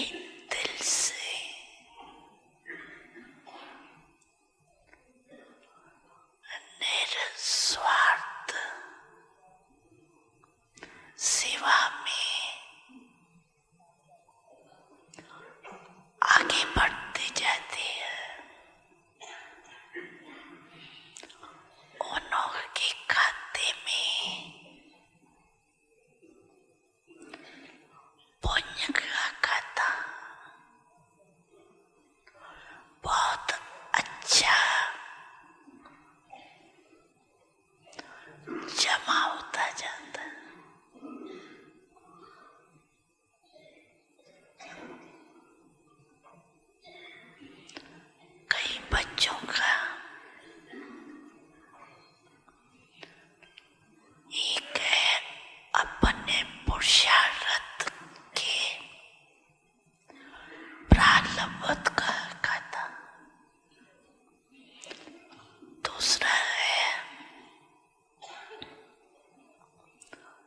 दिल से निस्वार्थ सेवा में आगे बढ़ते जाते हैं। उनके खाते में पुण्य का खाता बहुत अच्छा जमा होता जाता है। कई बच्चों का एक है अपने पुरुषार्थ के प्रारब्ध का खाता, दूसरा है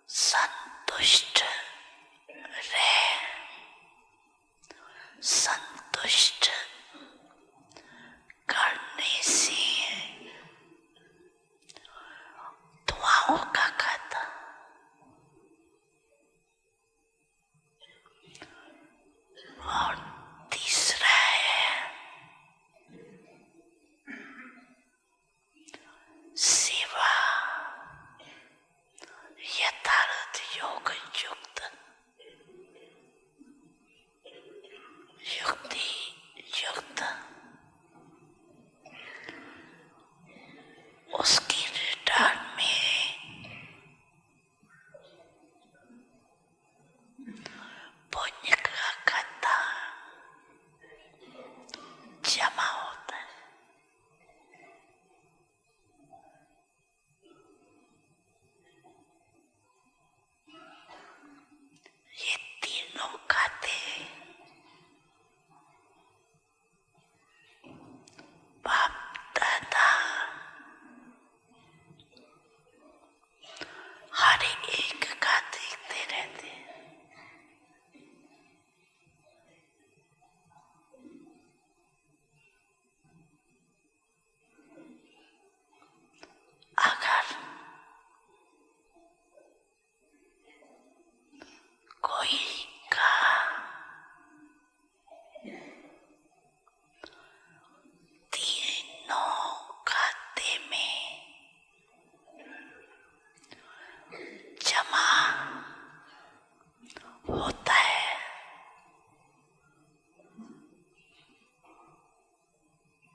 संतुष्ट रहे, संतुष्ट करने से दुआओं का खाता, और तीसरा है सेवा यथार्थ योग युक्त युक्ति युक्त उसकी रिटर्न में पुण्य का खाता जमा होता है। ये तीनों खाते बाप दादा हर एक का देखते रहते हैं। अगर कोई का तीनों खाते में जमा होता है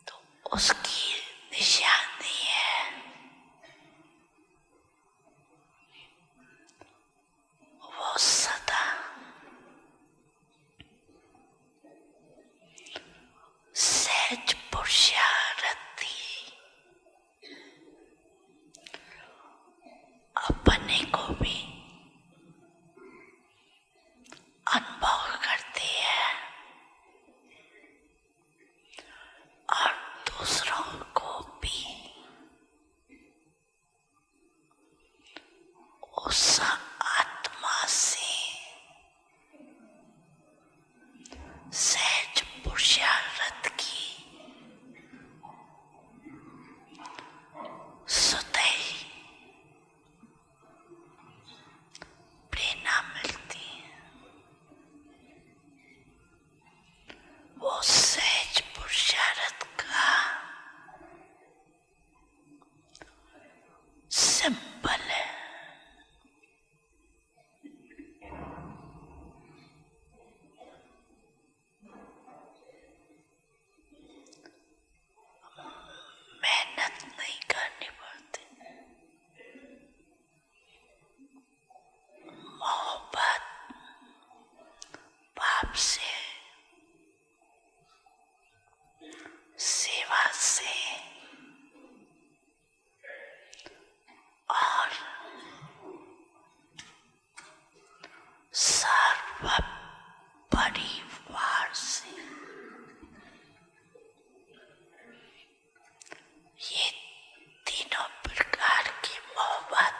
तो उसकी निशानी है वो सदा सहज पुरुषार्थी अपने को भी अनुभव करती है और दूसरों को भी उस आत्मा से सहज पुरुषार्थ की सुधई प्रेरणा मिलती है। वो सहज पुरुषार्थ का सिंबल है। मेहनत नहीं करनी पड़ती, मोहब्बत बाप से, सेवा से और सर्व परिवार से ये तीनों प्रकार की मोहब्बत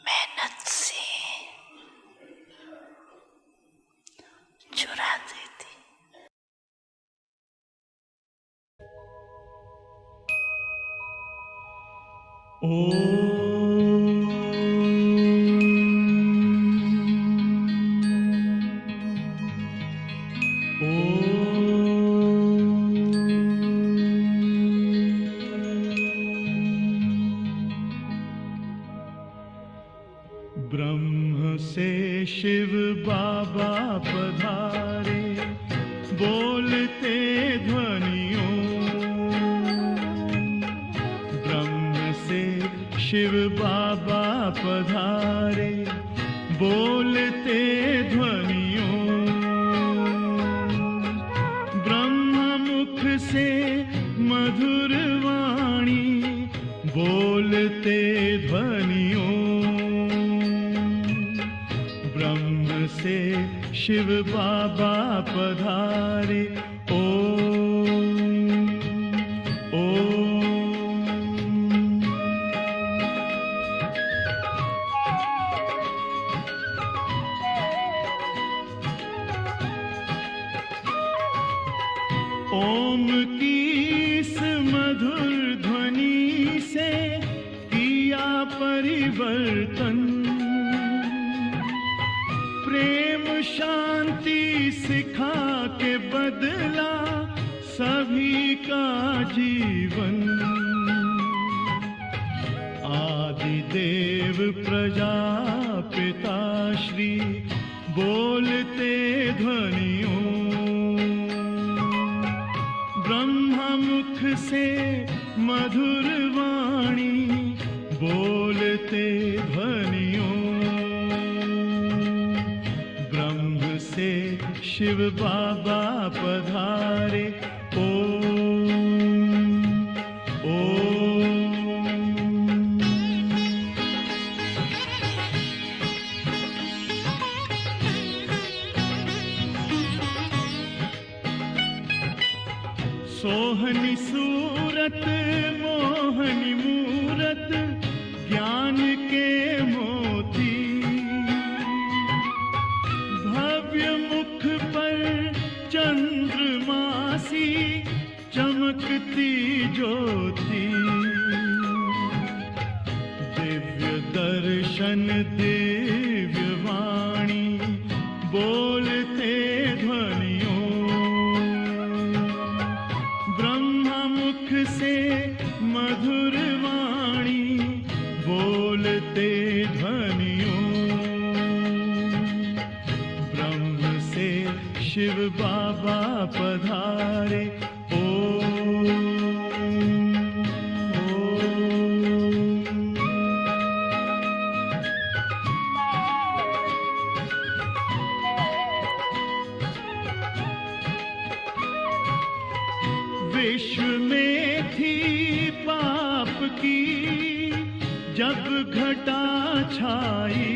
मेहनत से ब्रह्म से शिव बाबा पधारे, बोलते ध्वनियों। ब्रह्म से शिव बाबा पधारे, बोलते ध्वनियों। ब्रह्म मुख से मधुर वाणी, बोलते ध्वनियों। ब्रह्म से शिव बाबा पधारे, ओम ओम। ओम की इस मधुर ध्वनि से किया परिवर्तन। प्रेम शांति सिखा के बदला सभी का जीवन। आदि देव प्रजापिता श्री, बोलते ध्वनियों। ब्रह्म मुख से मधुर वाणी, बोलते ध्वनियों। ब्रह्म से शिव बाबा पधारे, ओम ओम। सोहनी सूरत मोहनी मूरत, ज्ञान के मोती। भव्य मुख पर चंद्रमासी, चमकती ज्योति। दिव्य दर्शन दिव्य वाणी, बोलते ध्वनियों। मुख से मधुर वाणी, बोलते ध्वनियों। ब्रह्म से शिव बाबा पधारे, ओम ओम। विश्व में थी पाप की जब घटा छाई,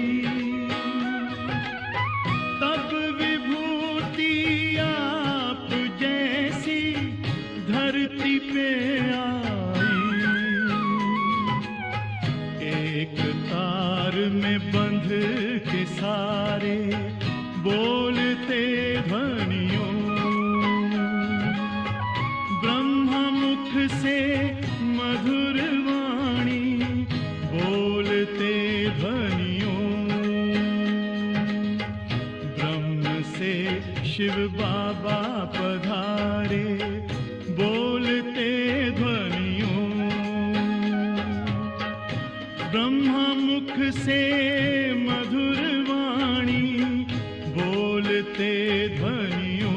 तब विभूति आप जैसी धरती पे आई। एक तार में बंध के सारे, बोलते ध्वनियों। मुख से मधुर वाणी, बोलते ध्वनियों। ब्रह्म से शिव बाबा पधारे, बोलते ध्वनियों। ब्रह्म मुख से मधुर वाणी, बोलते ध्वनियों।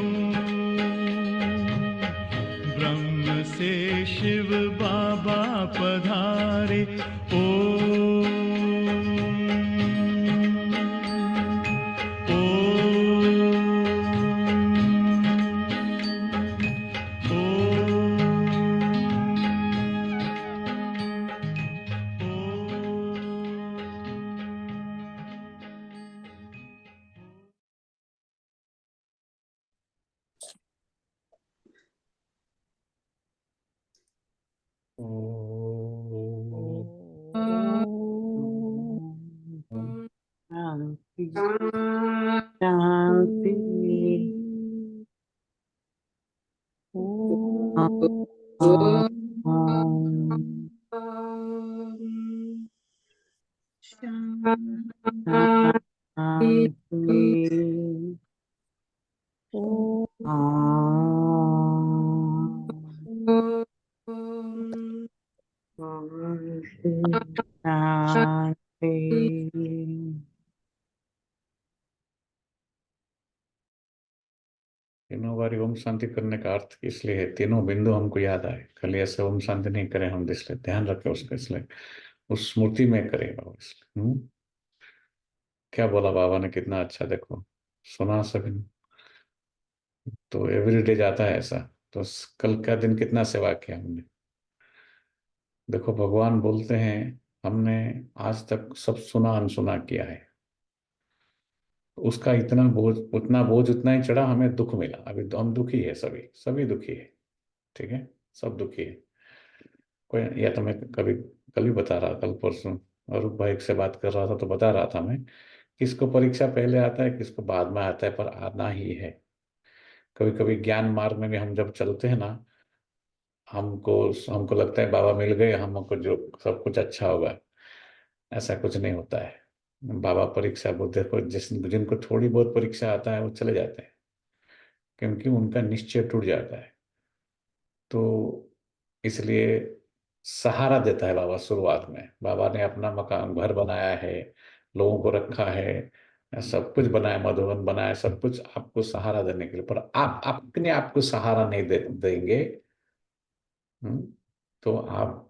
से शिव बाबा पधारे, ओम शांति। तीनों बारी ओम शांति करने का अर्थ इसलिए है, तीनों बिंदु हमको याद आए। खाली ऐसे ओम शांति नहीं करें हम, इसलिए ध्यान रखें उसका, इसलिए उस स्मृति में करें बाबा, इसलिए क्या बोला बाबा ने, कितना अच्छा, देखो सुना सभी ने। तो एवरीडे जाता है ऐसा। तो कल का दिन कितना सेवा किया हमने। देखो भगवान बोलते हैं, हमने आज तक सब सुना अनसुना किया है, उसका इतना बोझ, उतना बोझ उतना ही चढ़ा, हमें दुख मिला। अभी तो हम दुखी है, सभी सभी दुखी है, ठीक है, सब दुखी है। कोई, या तो मैं कभी कल भी बता रहा, कल परसों अरूप भाई से बात कर रहा था तो बता रहा था मैं, किसको परीक्षा पहले आता है, किसको बाद में आता है, पर आना ही है। कभी कभी ज्ञान मार्ग में भी हम जब चलते हैं ना, हमको हमको लगता है बाबा मिल गए हमको, जो सब कुछ अच्छा होगा। ऐसा कुछ नहीं होता है। बाबा परीक्षा बुद्ध को, जिनको थोड़ी बहुत परीक्षा आता है वो चले जाते हैं, क्योंकि उनका निश्चय टूट जाता है। तो इसलिए सहारा देता है बाबा शुरुआत में। बाबा ने अपना मकान घर बनाया है, लोगों को रखा है, सब कुछ बनाया, मधुबन बनाया, सब कुछ आपको सहारा देने के लिए। पर आप अपने आप को सहारा नहीं देंगे, हम्म, तो आप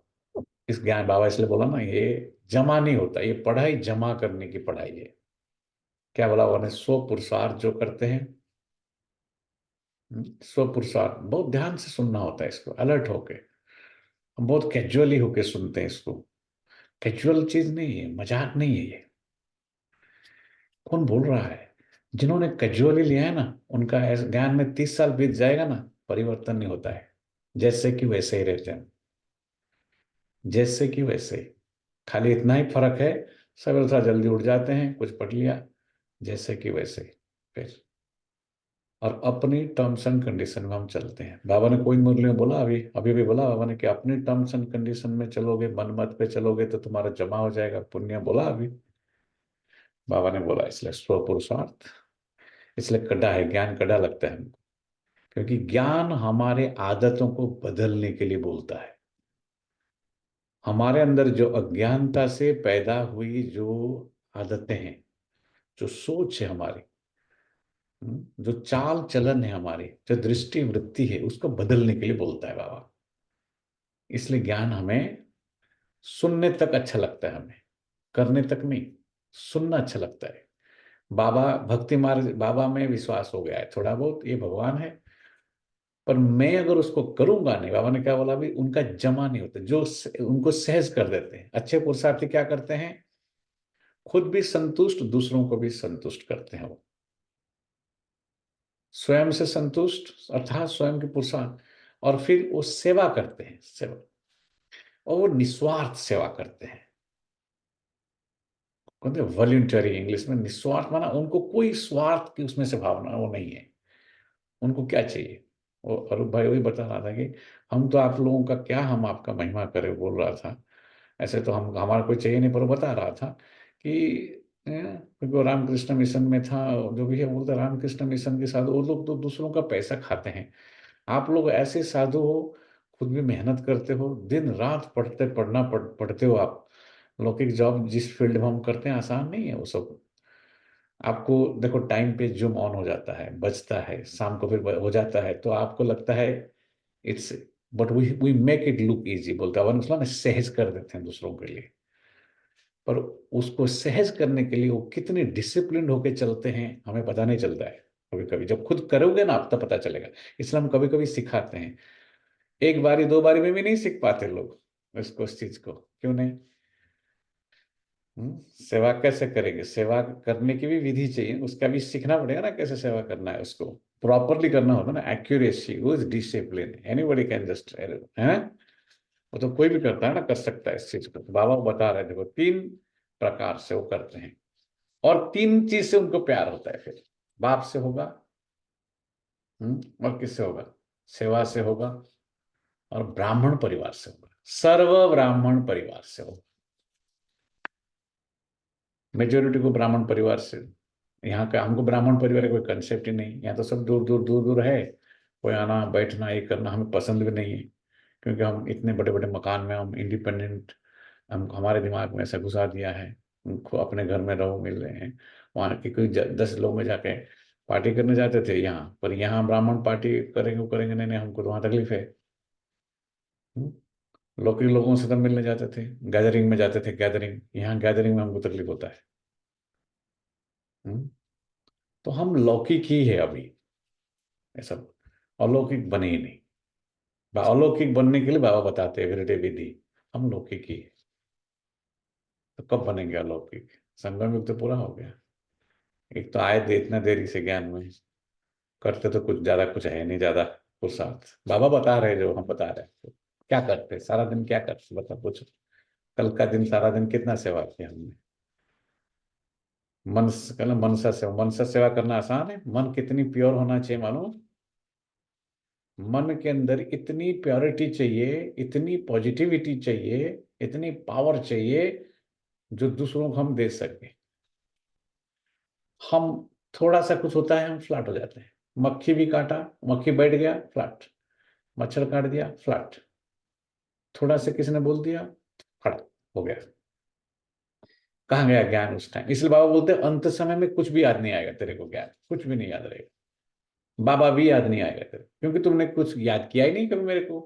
इस ज्ञान, बाबा इसलिए बोला ना, ये जमा नहीं होता, ये पढ़ाई जमा करने की पढ़ाई है। क्या बोला उन्होंने, स्व पुरुषार्थ जो करते हैं, स्व पुरुषार्थ बहुत ध्यान से सुनना होता है इसको, अलर्ट होके। हम बहुत कैजुअली होके सुनते हैं इसको। कैजुअल चीज नहीं है, मजाक नहीं है ये। कौन बोल रहा है? जिन्होंने कैजुअली लिया है ना, उनका ज्ञान में 30 साल बीत जाएगा ना, परिवर्तन नहीं होता है। जैसे कि वैसे ही रहते हैं, जैसे कि वैसे ही। खाली इतना ही फर्क है, सवेरे थोड़ा जल्दी उठ जाते हैं, कुछ पढ़ लिया, जैसे कि वैसे ही फिर। और अपनी टर्म्स एंड कंडीशन में हम चलते हैं। बाबा ने कोई मुरली में बोला, अभी अभी भी बोला बाबा ने कि अपनी टर्म्स एंड कंडीशन में चलोगे, मन मत पे चलोगे तो तुम्हारा जमा हो जाएगा पुण्य, बोला अभी बाबा ने बोला। इसलिए स्व पुरुषार्थ, इसलिए कड़ा है, ज्ञान कड़ा लगता है हमको, क्योंकि ज्ञान हमारे आदतों को बदलने के लिए बोलता है। हमारे अंदर जो अज्ञानता से पैदा हुई जो आदतें हैं, जो सोच है हमारी, जो चाल चलन है हमारी, जो दृष्टि वृत्ति है, उसको बदलने के लिए बोलता है बाबा। इसलिए ज्ञान हमें सुनने तक अच्छा लगता है, हमें करने तक नहीं, सुनना अच्छा लगता है। बाबा भक्ति मार्ग, बाबा में विश्वास हो गया है थोड़ा बहुत, ये भगवान है, पर मैं अगर उसको करूंगा नहीं, बाबा ने क्या बोला अभी, उनका जमा नहीं होता, जो उनको सहज कर देते हैं। अच्छे पुरुषार्थी क्या करते हैं, खुद भी संतुष्ट, दूसरों को भी संतुष्ट करते हैं। वो स्वयं से संतुष्ट, अर्थात स्वयं के पुरुषार्थ, और फिर वो सेवा करते हैं, सेवा, और वो निस्वार्थ सेवा करते हैं। कहते वॉलंटरी, इंग्लिश में निस्वार्थ माना उनको कोई स्वार्थ की उसमें से भावना वो नहीं है। उनको क्या चाहिए, वो अरूप भाई वही बता रहा था कि हम तो आप लोगों का क्या, हम आपका महिमा करें, बोल रहा था। ऐसे तो हम, हमारा कोई चाहिए नहीं, पर वो बता रहा था कि क्योंकि वो रामकृष्ण मिशन में था, जो भी है बोलता, रामकृष्ण मिशन के साधु वो लोग तो दूसरों का पैसा खाते हैं, आप लोग ऐसे साधु हो, खुद भी मेहनत करते हो, दिन रात पढ़ते हो आप। लौकिक जॉब जिस फील्ड में हम करते हैं आसान नहीं है वो सब। आपको देखो टाइम पे जूम ऑन हो जाता है, बजता है, शाम को फिर हो जाता है, तो आपको लगता है it's, but we make it look easy, बोलता है ना, सहज कर देते हैं दूसरों के लिए। पर उसको सहज करने के लिए वो कितने डिसिप्लिन होके चलते हैं हमें पता नहीं चलता है। कभी कभी जब खुद करोगे ना आप तब पता चलेगा। इसलिए हम कभी कभी सिखाते हैं, एक बारी दो बारी में भी नहीं सीख पाते लोग इसको, इस चीज को क्यों नहीं। सेवा कैसे करेंगे, सेवा करने की भी विधि चाहिए, उसका भी सीखना पड़ेगा ना, कैसे सेवा करना है, उसको प्रॉपरली करना होता है ना, accuracy with discipline, anybody can just, है, वो तो कोई भी करता है ना, कर सकता है इस चीज को। तो बाबा बता रहे थे, देखो 3 प्रकार से वो करते हैं, और 3 चीज से उनको प्यार होता है। फिर बाप से होगा, और किससे होगा, सेवा से होगा, और ब्राह्मण परिवार से होगा, सर्व ब्राह्मण परिवार से होगा। मेजोरिटी को ब्राह्मण परिवार से, यहाँ का हमको ब्राह्मण परिवार का कोई कंसेप्ट ही नहीं, यहाँ तो सब दूर दूर दूर दूर है। कोई आना बैठना ये करना हमें पसंद भी नहीं है, क्योंकि हम इतने बड़े बड़े मकान में, हम इंडिपेंडेंट, हम हमारे दिमाग में ऐसा घुसा दिया है, उनको अपने घर में रहो मिल रहे हैं। वहाँ की कोई 10 लोग में जाके पार्टी करने जाते थे यहाँ पर, यहाँ ब्राह्मण पार्टी करेंगे वो करेंगे, नहीं नहीं हमको तो वहाँ तकलीफ है। लौकिक लोगों से तो मिलने जाते थे, गैदरिंग में जाते थे, गैदरिंग, यहाँ गैदरिंग में हमको तकलीफ होता है। हम्म? तो हम लौकिक ही है अभी, ये सब अलौकिक बने ही नहीं। अलौकिक बनने के लिए बाबा बताते हैं विरटे विधि, हम लौकिक ही है। तो कब बनेंगे अलौकिक? संगम युग तो पूरा हो गया। एक तो आए थे इतना देरी से ज्ञान में, करते तो कुछ ज्यादा कुछ है नहीं, ज्यादा पुरुषार्थ बाबा बता रहे जो हम बता रहे हैं। क्या करते सारा दिन, क्या करते बता कुछ। कल का दिन सारा दिन कितना सेवा किया हमने। मन कहना मनसा सेवा, मनसा सेवा करना आसान है? मन कितनी प्योर होना चाहिए मालूम? मन के अंदर इतनी प्योरिटी चाहिए, इतनी पॉजिटिविटी चाहिए, इतनी पावर चाहिए, जो दूसरों को हम दे सके। हम थोड़ा सा कुछ होता है हम फ्लैट हो जाते हैं। मक्खी भी काटा, मक्खी बैठ गया फ्लैट, मच्छर काट दिया फ्लैट, थोड़ा सा किसी ने बोल दिया खड़ा हो गया। कहाँ गया ज्ञान उस टाइम? इसलिए बाबा बोलते हैं अंत समय में कुछ भी याद नहीं आएगा तेरे को, ज्ञान कुछ भी नहीं याद रहेगा, बाबा भी याद नहीं आएगा तेरे, क्योंकि तुमने कुछ याद किया ही नहीं कभी मेरे को।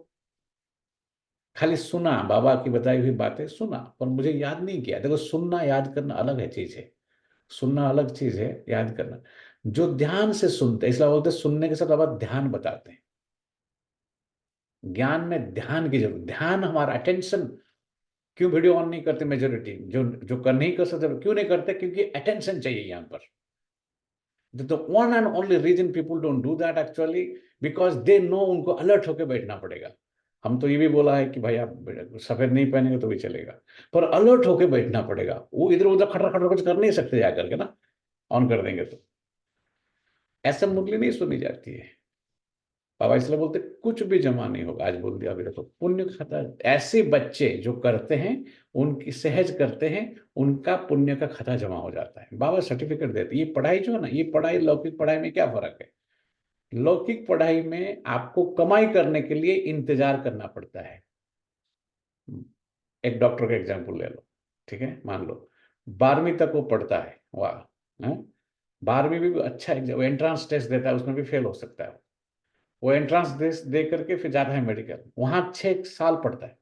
खाली सुना, बाबा की बताई हुई बातें सुना, पर मुझे याद नहीं किया। देखो सुनना याद करना अलग है चीज है, सुनना अलग चीज है, याद करना। जो ध्यान से सुनते, इसलिए बोलते हैं, सुनने के साथ बाबा ध्यान बताते हैं। ज्ञान में ध्यान की जरूरत, ध्यान हमारा अटेंशन। क्यों वीडियो ऑन नहीं करते मेजोरिटी? जो जो कर नहीं कर सकते क्यों नहीं करते? क्योंकि अटेंशन चाहिए यहाँ पर। The one and only reason people don't do that actually, because they know उनको अलर्ट होकर बैठना पड़ेगा। हम तो ये भी बोला है कि भाई आप सफेद नहीं पहनेंगे तो भी चलेगा, पर अलर्ट होकर बैठना पड़ेगा। वो इधर उधर खटर खटर कुछ कर नहीं सकते जा करके ना, ऑन कर देंगे तो। ऐसा मुरली नहीं सुनी जाती है। बाबा इसलिए बोलते कुछ भी जमा नहीं होगा। आज बोल दिया अभी देखो, पुण्य खाता, ऐसे बच्चे जो करते हैं, उनकी सहज करते हैं, उनका पुण्य का खाता जमा हो जाता है। बाबा सर्टिफिकेट देते। ये पढ़ाई जो है ना, ये पढ़ाई लौकिक पढ़ाई में क्या फर्क है? लौकिक पढ़ाई में आपको कमाई करने के लिए इंतजार करना पड़ता है। एक डॉक्टर का एग्जाम्पल ले लो, ठीक है, मान लो 12वीं तक वो पढ़ता है, वाह, है? 12वीं भी अच्छा एग्जाम, एंट्रांस टेस्ट देता है, उसमें भी फेल हो सकता है। वो एंट्रांस दे करके फिर जाता है मेडिकल, वहां 6 साल पढ़ता है।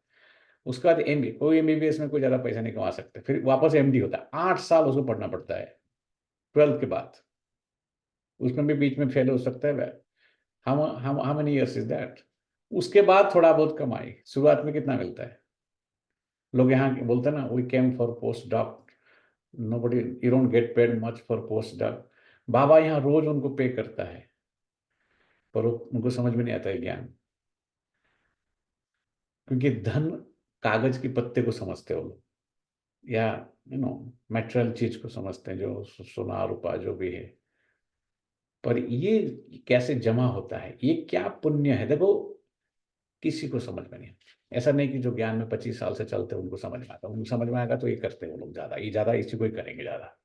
उसके बाद एमबी, कोई एमबीबीएस में कोई ज्यादा पैसा नहीं कमा सकते, फिर वापस एमडी होता है, 8 साल उसको पढ़ना पड़ता है 12th के बाद। उसमें भी बीच में फेल हो सकता है। हम how many years is that? उसके बाद थोड़ा बहुत कमाई, शुरुआत में कितना मिलता है? लोग यहाँ बोलते हैं ना, we came for post doc, nobody, you don't get paid much for post doc. बाबा यहाँ रोज उनको पे करता है, पर उनको समझ में नहीं आता है ज्ञान, क्योंकि धन कागज की पत्ते को समझते हो लोग, या मेटेरियल चीज को समझते हैं, जो सोना रूपा जो भी है। पर ये कैसे जमा होता है, ये क्या पुण्य है, देखो किसी को समझ में नहीं आता। ऐसा नहीं कि जो ज्ञान में 25 साल से चलते हैं उनको समझ में आता, उनको समझ में आएगा तो ये करते हैं वो लोग ज्यादा, ये ज्यादा इसी को ही करेंगे ज्यादा,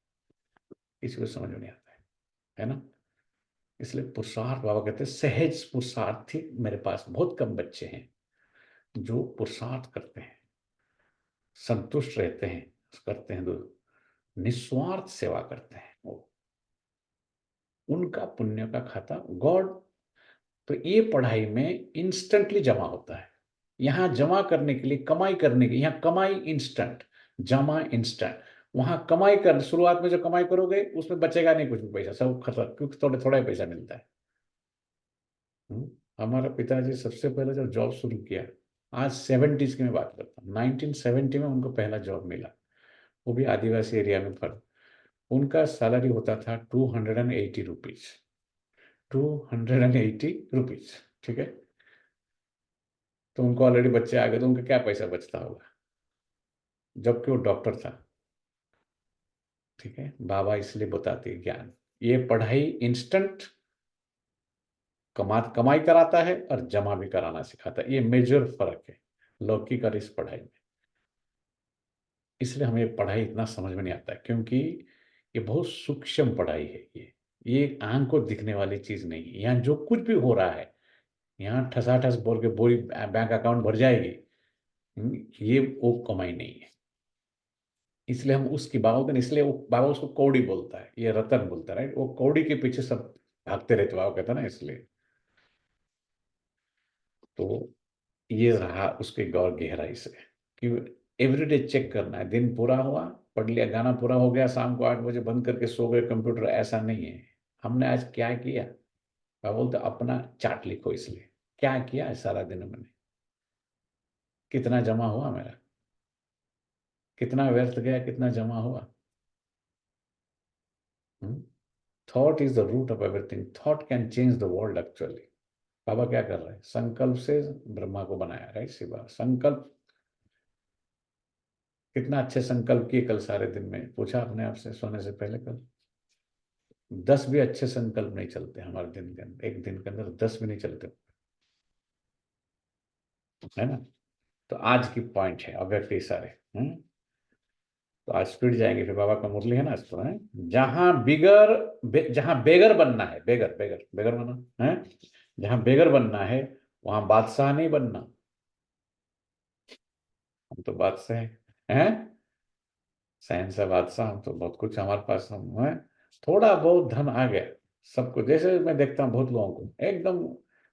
किसी को समझ में नहीं आता है ना? इसलिए पुरुषार्थ, बाबा कहते हैं सहज पुरुषार्थी मेरे पास बहुत कम बच्चे हैं जो पुरुषार्थ करते हैं, संतुष्ट रहते हैं, करते हैं, निस्वार्थ सेवा करते हैं, वो उनका पुण्य का खाता गॉड। तो ये पढ़ाई में इंस्टेंटली जमा होता है। यहाँ जमा करने के लिए, कमाई करने के, यहाँ कमाई इंस्टेंट, जमा इंस्टेंट। वहां कमाई कर, शुरुआत में जो कमाई करोगे उसमें बचेगा नहीं कुछ भी पैसा, सब खत्म, क्योंकि थोड़ा थोड़ा ही पैसा मिलता है। हमारा पिताजी सबसे पहले जब जॉब शुरू किया, आज 70s की मैं बात करता हूँ, 1970 में उनको पहला जॉब मिला, वो भी आदिवासी एरिया में पर। उनका सैलरी होता था 280 रुपीज, 280 रुपीज, ठीक है। तो उनको ऑलरेडी बच्चे आ गए, तो उनका क्या पैसा बचता होगा, जबकि वो डॉक्टर था, ठीक है। बाबा इसलिए बताते हैं ज्ञान, ये पढ़ाई इंस्टेंट कमाई कराता है और जमा भी कराना सिखाता है। ये मेजर फर्क है लौकिक और इस पढ़ाई में। इसलिए हमें पढ़ाई इतना समझ में नहीं आता है, क्योंकि ये बहुत सूक्ष्म पढ़ाई है। ये आंख को दिखने वाली चीज नहीं है। यहाँ जो कुछ भी हो रहा है, यहाँ ठसाठस बोल के पूरी बैंक अकाउंट भर जाएगी, ये वो कमाई नहीं है। इसलिए हम उसकी बाबा को, इसलिए वो बाबा उसको कौड़ी बोलता है, ये रतन बोलता है, राइट। वो कौड़ी के पीछे सब भागते रहते बाबा कहता है ना, इसलिए। तो ये रहा उसके गौर गहराई से कि एवरीडे चेक करना है। दिन पूरा हुआ, पढ़ लिया, गाना पूरा हो गया, शाम को 8 बजे बंद करके सो गए कंप्यूटर, ऐसा नहीं है। हमने आज क्या किया, बाबा बोलते अपना चार्ट लिखो। इसलिए क्या किया है सारा दिन मैंने, कितना जमा हुआ मेरा, कितना व्यर्थ गया, कितना जमा हुआ। Thought is the root of everything, thought can change the world actually. बाबा क्या कर रहे हैं, संकल्प से ब्रह्मा को बनाया, राइट। शिवा संकल्प, कितना अच्छे संकल्प किए कल सारे दिन में, पूछा अपने आप से सोने से पहले। कल 10 भी अच्छे संकल्प नहीं चलते हमारे दिन के अंदर, एक दिन के अंदर 10 भी नहीं चलते, है ना। तो आज की पॉइंट है अव्यक्त इशारे। तो आज स्पीड जाएंगे, फिर बाबा का मुरली है ना आज तो, है। जहां बेगर बनना है, बेगर बेगर बेगर बनना है, जहां बेगर बनना है वहां बादशाह नहीं बनना। हम तो बादशाह हैं, शहंशाह बादशाह। हम तो बहुत कुछ हमारे पास, हम हैं। थोड़ा बहुत धन आ गया सबको, जैसे मैं देखता हूँ बहुत लोगों को एकदम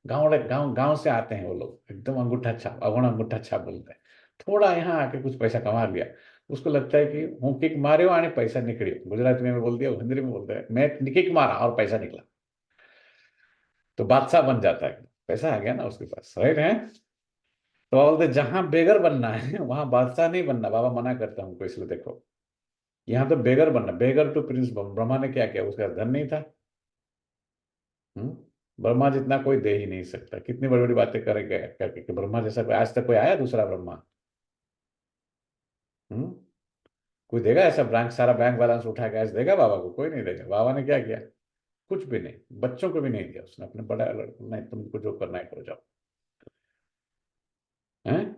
गांव गांव गांव से आते हैं वो लोग, एकदम अंगूठा छाप, अगुण अंगूठा छाप बोलते हैं। थोड़ा यहाँ आके कुछ पैसा कमा लिया, उसको लगता है कि हूँ किक मारे आने पैसा निकलियो, गुजराती में बोल दिया, हिंदी में बोलते हैं मैं किक मारा और पैसा निकला, तो बादशाह बन जाता है। पैसा आ गया ना उसके पास, राइट है। तो बाबा बोलते जहां बेगर बनना है वहां बादशाह नहीं बनना। बाबा मना करता हूँ हमको, इसलिए देखो यहाँ तो बेगर बनना, बेगर टू प्रिंस। ब्रह्मा ने क्या किया, उसका धन नहीं था। हम्म ब्रह्मा जितना कोई दे ही नहीं सकता, कितनी बड़ी बड़ी बातें करेगा करके कि ब्रह्मा जैसा कोई आज तक कोई आया दूसरा ब्रह्मा। हम्म कोई देगा ऐसा बैंक, सारा बैंक बैलेंस उठा के ऐसे देगा बाबा को? कोई नहीं देगा। बाबा ने क्या किया, कुछ भी नहीं, बच्चों को भी नहीं दिया उसने, अपने बड़ा लड़का, नहीं तुमको जो करना है करो जाओ, हैं।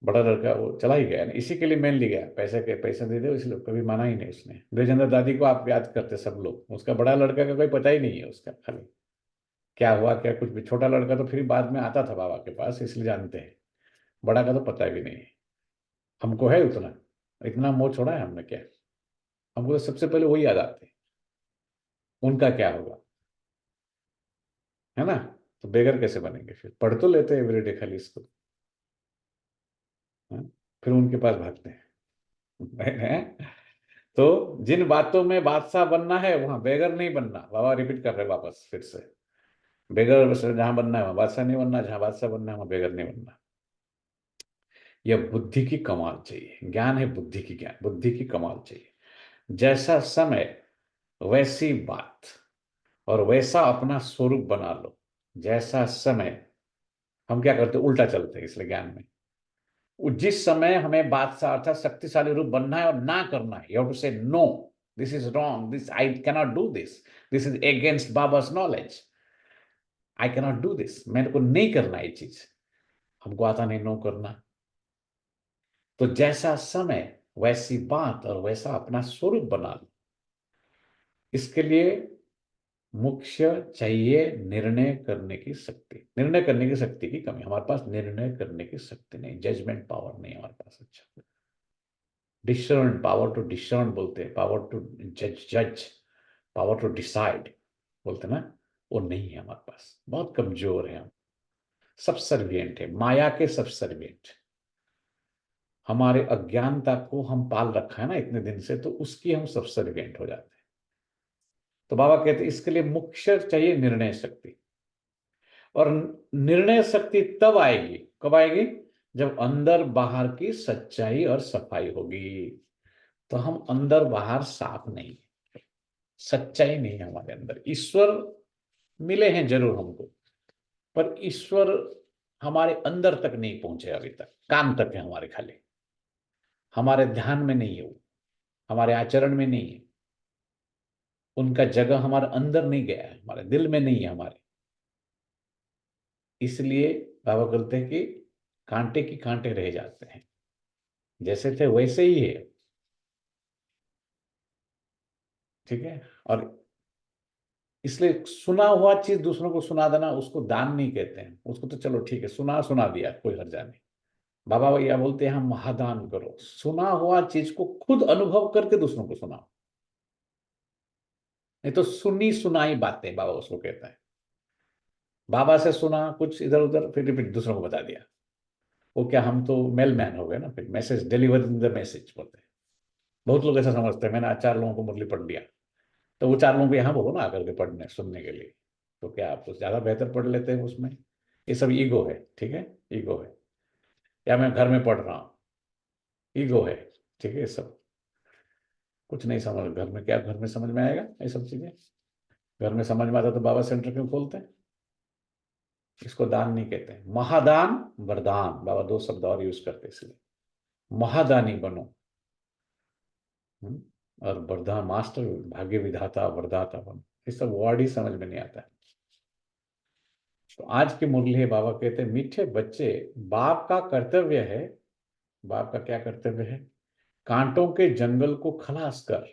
बड़ा लड़का वो चला ही गया ना, इसी के लिए मेनली गया, पैसे के पैसे दे दो इसलिए, कभी माना ही नहीं उसने। विजयेंद्र दादी को आप याद करते सब लोग, उसका बड़ा लड़का का कोई पता ही नहीं है उसका, खाली क्या हुआ क्या कुछ भी। छोटा लड़का तो फिर बाद में आता था बाबा के पास, इसलिए जानते हैं। बड़ा का तो पता भी नहीं है। हमको है उतना, इतना मोह छोड़ा है हमने क्या, हमको तो सबसे पहले वही याद आते हैं, उनका क्या होगा, है ना। तो बेगर कैसे बनेंगे फिर, पढ़ तो लेते हैं एवरीडे खाली इसको, हाँ? फिर उनके पास भागते हैं। तो जिन बातों में बादशाह बनना है वहां बेगर नहीं बनना। बाबा रिपीट कर रहे वापस फिर से, बेगर जहां बनना है वहां बादशाह नहीं बनना, जहां बादशाह बनना है वहां बेगर नहीं बनना। यह बुद्धि की कमाल चाहिए, ज्ञान है बुद्धि की, ज्ञान बुद्धि की कमाल चाहिए। जैसा समय वैसी बात, और वैसा अपना स्वरूप बना लो। जैसा समय, हम क्या करते हैं उल्टा चलते हैं, इसलिए ज्ञान में जिस समय हमें बादशाह अर्थात शक्तिशाली रूप बनना है और ना करना है, you have to say no, this is wrong, this I cannot do this, this is against Baba's knowledge, I cannot do this, मेरे को नहीं करना ये चीज, हमको आता नहीं नो करना। तो जैसा समय वैसी बात और वैसा अपना स्वरूप बना लो। इसके लिए मुख्य चाहिए निर्णय करने की शक्ति। निर्णय करने की शक्ति की कमी, हमारे पास निर्णय करने की शक्ति नहीं, जजमेंट पावर नहीं हमारे पास। अच्छा, डिसर्न, पावर टू डिसर्न बोलते हैं, पावर टू जज, पावर टू डिसाइड बोलते हैं ना, वो नहीं है हमारे पास, बहुत कमजोर है हम। सबसर्विएंट है, माया के सबसर्विएंट। हमारे अज्ञानता को हम पाल रखा है ना इतने दिन से, तो उसकी हम सबसर्विएंट हो जाते हैं। तो बाबा कहते हैं इसके लिए मुख्य चाहिए निर्णय शक्ति। और निर्णय शक्ति तब आएगी, कब आएगी, जब अंदर बाहर की सच्चाई और सफाई होगी। तो हम अंदर बाहर साफ नहीं, सच्चाई नहीं है हमारे अंदर। ईश्वर मिले हैं जरूर हमको, पर ईश्वर हमारे अंदर तक नहीं पहुंचे अभी तक, काम तक है हमारे खाली, हमारे ध्यान में नहीं है वो, हमारे आचरण में नहीं है, उनका जगह हमारे अंदर नहीं गया है, हमारे दिल में नहीं है हमारे। इसलिए बाबा कहते हैं कि कांटे की कांटे रह जाते हैं, जैसे थे वैसे ही है, ठीक है। और इसलिए सुना हुआ चीज दूसरों को सुना देना उसको दान नहीं कहते हैं, उसको तो चलो ठीक है सुना सुना दिया कोई हर्जा नहीं। बाबा भैया बोलते हैं हम महादान करो, सुना हुआ चीज को खुद अनुभव करके दूसरों को सुनाओ। नहीं तो सुनी सुनाई बातें बाबा उसको कहता है। बाबा से सुना कुछ इधर उधर फिर रिपीट दूसरों को बता दिया, वो क्या हम तो मेल मैन हो गए ना, फिर message deliver in the message बोलते हैं। बहुत लोग ऐसा समझते हैं मैंने आज 4 लोगों को मुरली पढ़ लिया, तो वो 4 लोगों को यहाँ बोलो ना आकर के पढ़ने सुनने के लिए, तो क्या आप तो ज्यादा बेहतर पढ़ लेते हैं उसमें। ये सब ईगो है, ठीक है, ईगो है। या मैं घर में पढ़ रहा हूँ, ईगो है, ठीक है। ये सब कुछ नहीं समझ, घर में क्या घर में समझ में आएगा ये सब चीजें। घर में समझ में आता तो बाबा सेंटर क्यों खोलते हैं। इसको दान नहीं कहते हैं, महादान वरदान, बाबा 2 शब्द और यूज करते हैं इसलिए। महादानी बनो। और वरदान मास्टर, भाग्य विधाता वरदाता बनो, ये सब वर्ड ही समझ में नहीं आता है। तो आज की मुरली है, बाबा कहते हैं मीठे बच्चे, बाप का कर्तव्य है, बाप का क्या कर्तव्य है, कांटों के जंगल को खलास कर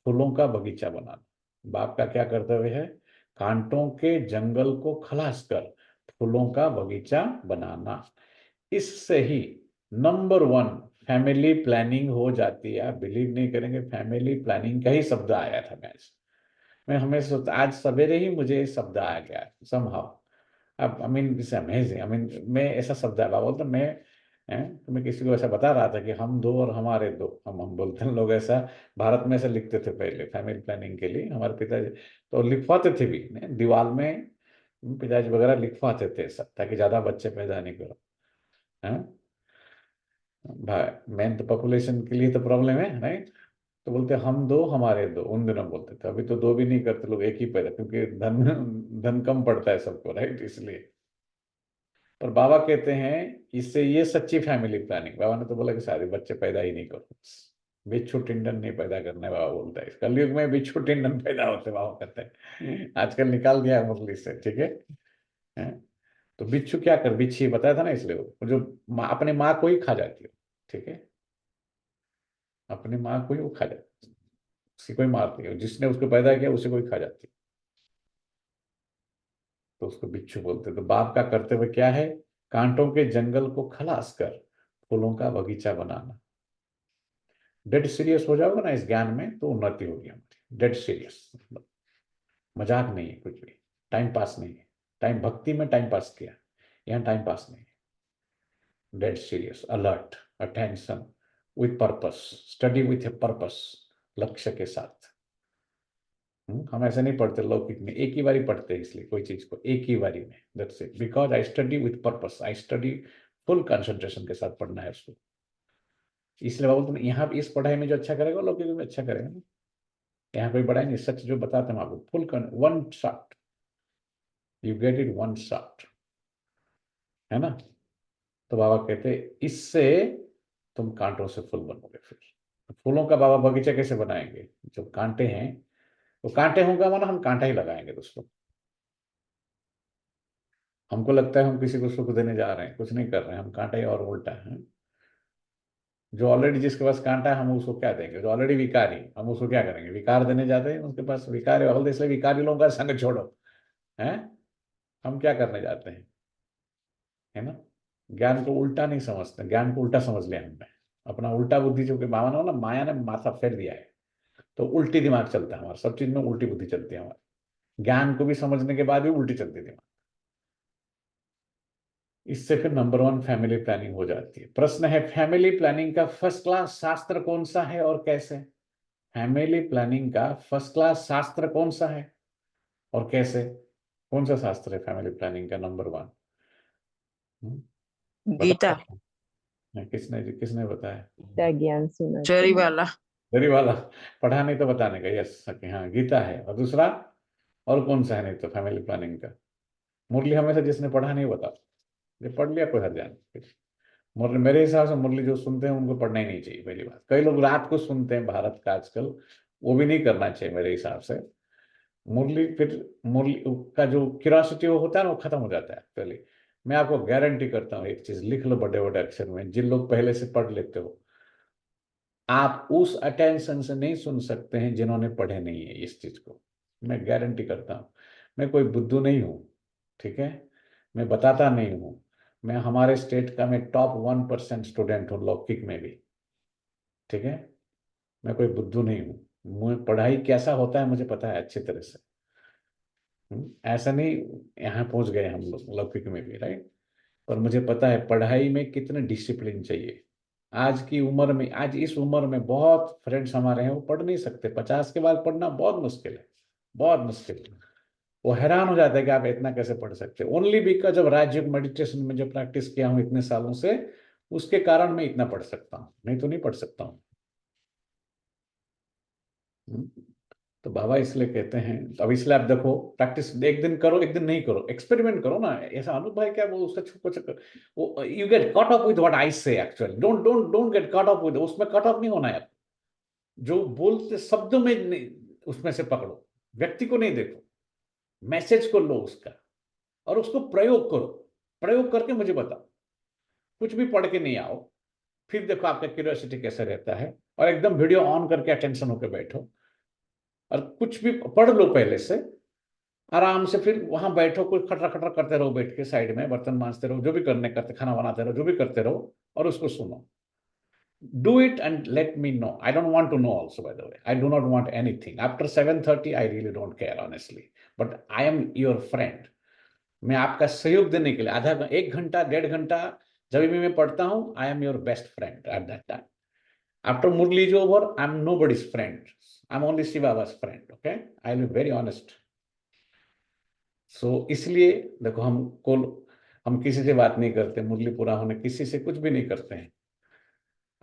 फूलों का बगीचा बनाना। बाप का क्या कर्तव्य है, कांटों के जंगल को खलास कर फूलों का बगीचा बनाना। इससे ही नंबर 1 फैमिली प्लानिंग हो जाती है। आप बिलीव नहीं करेंगे, फैमिली प्लानिंग का ही शब्द आया था मैं हमेशा सोचता आज सवेरे ही मुझे ये शब्द आ गया समहाउ। अब I mean it's amazing, I mean मैं ऐसा शब्द है बाबा बोलता मैं तो मैं किसी को ऐसा बता रहा था कि हम 2 और हमारे 2, हम बोलते हैं लोग ऐसा भारत में ऐसा लिखते थे पहले फैमिली प्लानिंग के लिए। हमारे पिताजी तो लिखवाते थे भी दीवार में, पिताजी वगैरह लिखवाते थे सब ताकि ज्यादा बच्चे पैदा नहीं करो। हैं भाई मेन तो पॉपुलेशन के लिए तो प्रॉब्लम है राइट। तो बोलते हम 2 हमारे 2, उन दिनों बोलते थे, अभी तो 2 भी नहीं करते लोग, एक ही पैदा, क्योंकि धन धन कम पड़ता है सबको राइट इसलिए। पर बाबा कहते हैं इससे ये सच्ची फैमिली प्लानिंग। बाबा ने तो बोला कि सारे बच्चे पैदा ही नहीं करो, बिच्छू टिंडन नहीं पैदा करना है, बाबा बोलता है इस कलयुग में बिच्छू टिंडन पैदा होते बाबा कहते हैं। आजकल निकाल दिया है मुरली से, ठीक है। हैं? तो बिच्छू क्या कर, बिच्छी बताया था ना, इसलिए वो जो अपने माँ को ही खा जाती है, ठीक है, अपनी माँ को ही वो खा जाती है, उसी को ही मारती है, जिसने उसको पैदा किया उसी को ही खा जाती है, तो उसको बिच्छू बोलते हैं। तो बाप का कर्तव्य क्या है, कांटों के जंगल को खलास कर फूलों का बगीचा बनाना। डेड सीरियस हो जाओगे ना इस ज्ञान में तो उन्नति होगी हमारी, डेड सीरियस, मजाक नहीं है कुछ भी, टाइम पास नहीं है। टाइम भक्ति में टाइम पास किया, यहाँ टाइम पास नहीं है। Dead serious, alert, attention with purpose, study with a purpose, लक्ष्य के साथ। हम ऐसे नहीं पढ़ते लौकिक में, एक ही बारी पढ़ते हैं इसलिए कोई चीज को एक ही बारी में, that's it, because I study with purpose, I study full concentration के साथ पढ़ना है उसको। इसलिए बाबू तुम यहाँ इस पढ़ाई में जो अच्छा करेगा लौकिक में अच्छा करेगा ना। यहाँ कोई पढ़ाई नहीं, सच जो बताते हैं आपको, full 1 shot, you get it 1 shot, है ना। तो बाबा कहते इससे तुम कांटों से फूल बनोगे। फिर फूलों का बाबा बगीचा कैसे बनाएंगे, जो कांटे हैं तो कांटे होंगे माना हम कांटा ही लगाएंगे दोस्तों। हमको लगता है हम किसी को सुख देने जा रहे हैं, कुछ नहीं कर रहे हैं, हम कांटा ही और उल्टा है। जो ऑलरेडी जिसके पास कांटा है हम उसको क्या देंगे, जो ऑलरेडी विकारी हम उसको क्या करेंगे, विकार देने जाते हैं, उसके पास विकार है, इसलिए विकारी लोगों का संग छोड़ो, है। हम क्या करने जाते हैं, है ना। ज्ञान को उल्टा नहीं समझते, ज्ञान को उल्टा समझ लिया हमने, अपना उल्टा बुद्धि, जो कि मामा ने ना माया ने माथा फेर दिया है, तो उल्टी दिमाग चलता है हमारा, सब चीज में उल्टी बुद्धि चलती है हमारी, ज्ञान को भी समझने के बाद भी उल्टी चलती है दिमाग। इससे फिर नंबर 1 फैमिली प्लानिंग हो जाती है। प्रश्न है फैमिली प्लानिंग का फर्स्ट क्लास शास्त्र कौन सा है और कैसे। फैमिली प्लानिंग का फर्स्ट क्लास शास्त्र कौन सा है और कैसे, कौन सा शास्त्र है फैमिली प्लानिंग का नंबर 1। गीता, बताओ किसने किसने बताया। गीता ज्ञान सुना चरी वाला। गरीब वाला, पढ़ा नहीं तो बताने का, यस हाँ गीता है, और दूसरा और कौन सा है नहीं तो फैमिली प्लानिंग का। मुरली हमेशा जिसने पढ़ा नहीं बता, जो पढ़ लिया कोई हर जान। मुरली मेरे हिसाब से मुरली जो सुनते हैं उनको पढ़ना ही नहीं चाहिए पहली बात। कई लोग रात को सुनते हैं भारत का आजकल, वो भी नहीं करना चाहिए मेरे हिसाब से। मुरली फिर मुरली का जो क्यूरियोसिटी वो होता है ना वो खत्म हो जाता है एक्चुअली। मैं आपको गारंटी करता हूँ एक चीज लिख लो बड़े बड़े अक्षर में, जिन लोग पहले से पढ़ लेते हो, आप उस अटेंशन से नहीं सुन सकते हैं जिन्होंने पढ़े नहीं है इस चीज को, मैं गारंटी करता हूँ। मैं कोई बुद्धू नहीं हूँ, ठीक है, मैं बताता नहीं हूँ। मैं हमारे स्टेट का मैं टॉप 1% स्टूडेंट हूँ लौकिक में भी, ठीक है। मैं कोई बुद्धू नहीं हूँ, मुझे पढ़ाई कैसा होता है मुझे पता है अच्छी तरह से। ऐसा नहीं यहाँ पहुंच गए हम लोग लौकिक में भी, राइट। पर मुझे पता है पढ़ाई में कितने डिसिप्लिन चाहिए। आज की उम्र में, आज इस उम्र में बहुत फ्रेंड्स हमारे हैं वो पढ़ नहीं सकते, 50 के बाद पढ़ना बहुत मुश्किल है, बहुत मुश्किल है। वो हैरान हो जाता है कि आप इतना कैसे पढ़ सकते हो। Only because of Rajyoga meditation में जो प्रैक्टिस किया हूँ इतने सालों से, उसके कारण मैं इतना पढ़ सकता हूँ, नहीं तो नहीं पढ़ सकता हूँ। तो बाबा इसलिए कहते हैं, तो अब इसलिए आप देखो प्रैक्टिस एक दिन करो एक दिन नहीं करो, एक्सपेरिमेंट करो ना। ऐसा अनुभव भाई क्या वो उसका कुछ वो you get cut off with what I say, actually don't don't don't get cut off with, उसमें कट ऑफ नहीं होना है। जो बोलते शब्दों में नहीं, उसमें से पकड़ो, व्यक्ति को नहीं देखो, मैसेज को लो उसका, और उसको प्रयोग करो। प्रयोग करके मुझे बताओ, कुछ भी पढ़ के नहीं आओ, फिर देखो आपका क्यूरियोसिटी कैसे रहता है। और एकदम वीडियो ऑन करके अटेंशन होकर बैठो और कुछ भी पढ़ लो पहले से आराम से, फिर वहां बैठो, कुछ खटरा खटरा करते रहो, बैठ के साइड में बर्तन मांजते रहो, जो भी करने करते, खाना बनाते रहो, जो भी करते रहो, और उसको सुनो। Do it and let me know. I don't want to know also, by the way. I do not want anything. After 7:30, I really don't care, honestly. But I am your friend. मैं आपका सहयोग देने के लिए आधा एक घंटा 1.5 घंटा जब भी मैं पढ़ता हूँ, I am your best friend at that time. After Murli is over, I am nobody's friend, I am only Shiv Baba's friend, okay. I will be very honest. So इसलिए देखो हम किसी से बात नहीं करते, मुरली पूरा होने किसी से कुछ भी नहीं करते हैं।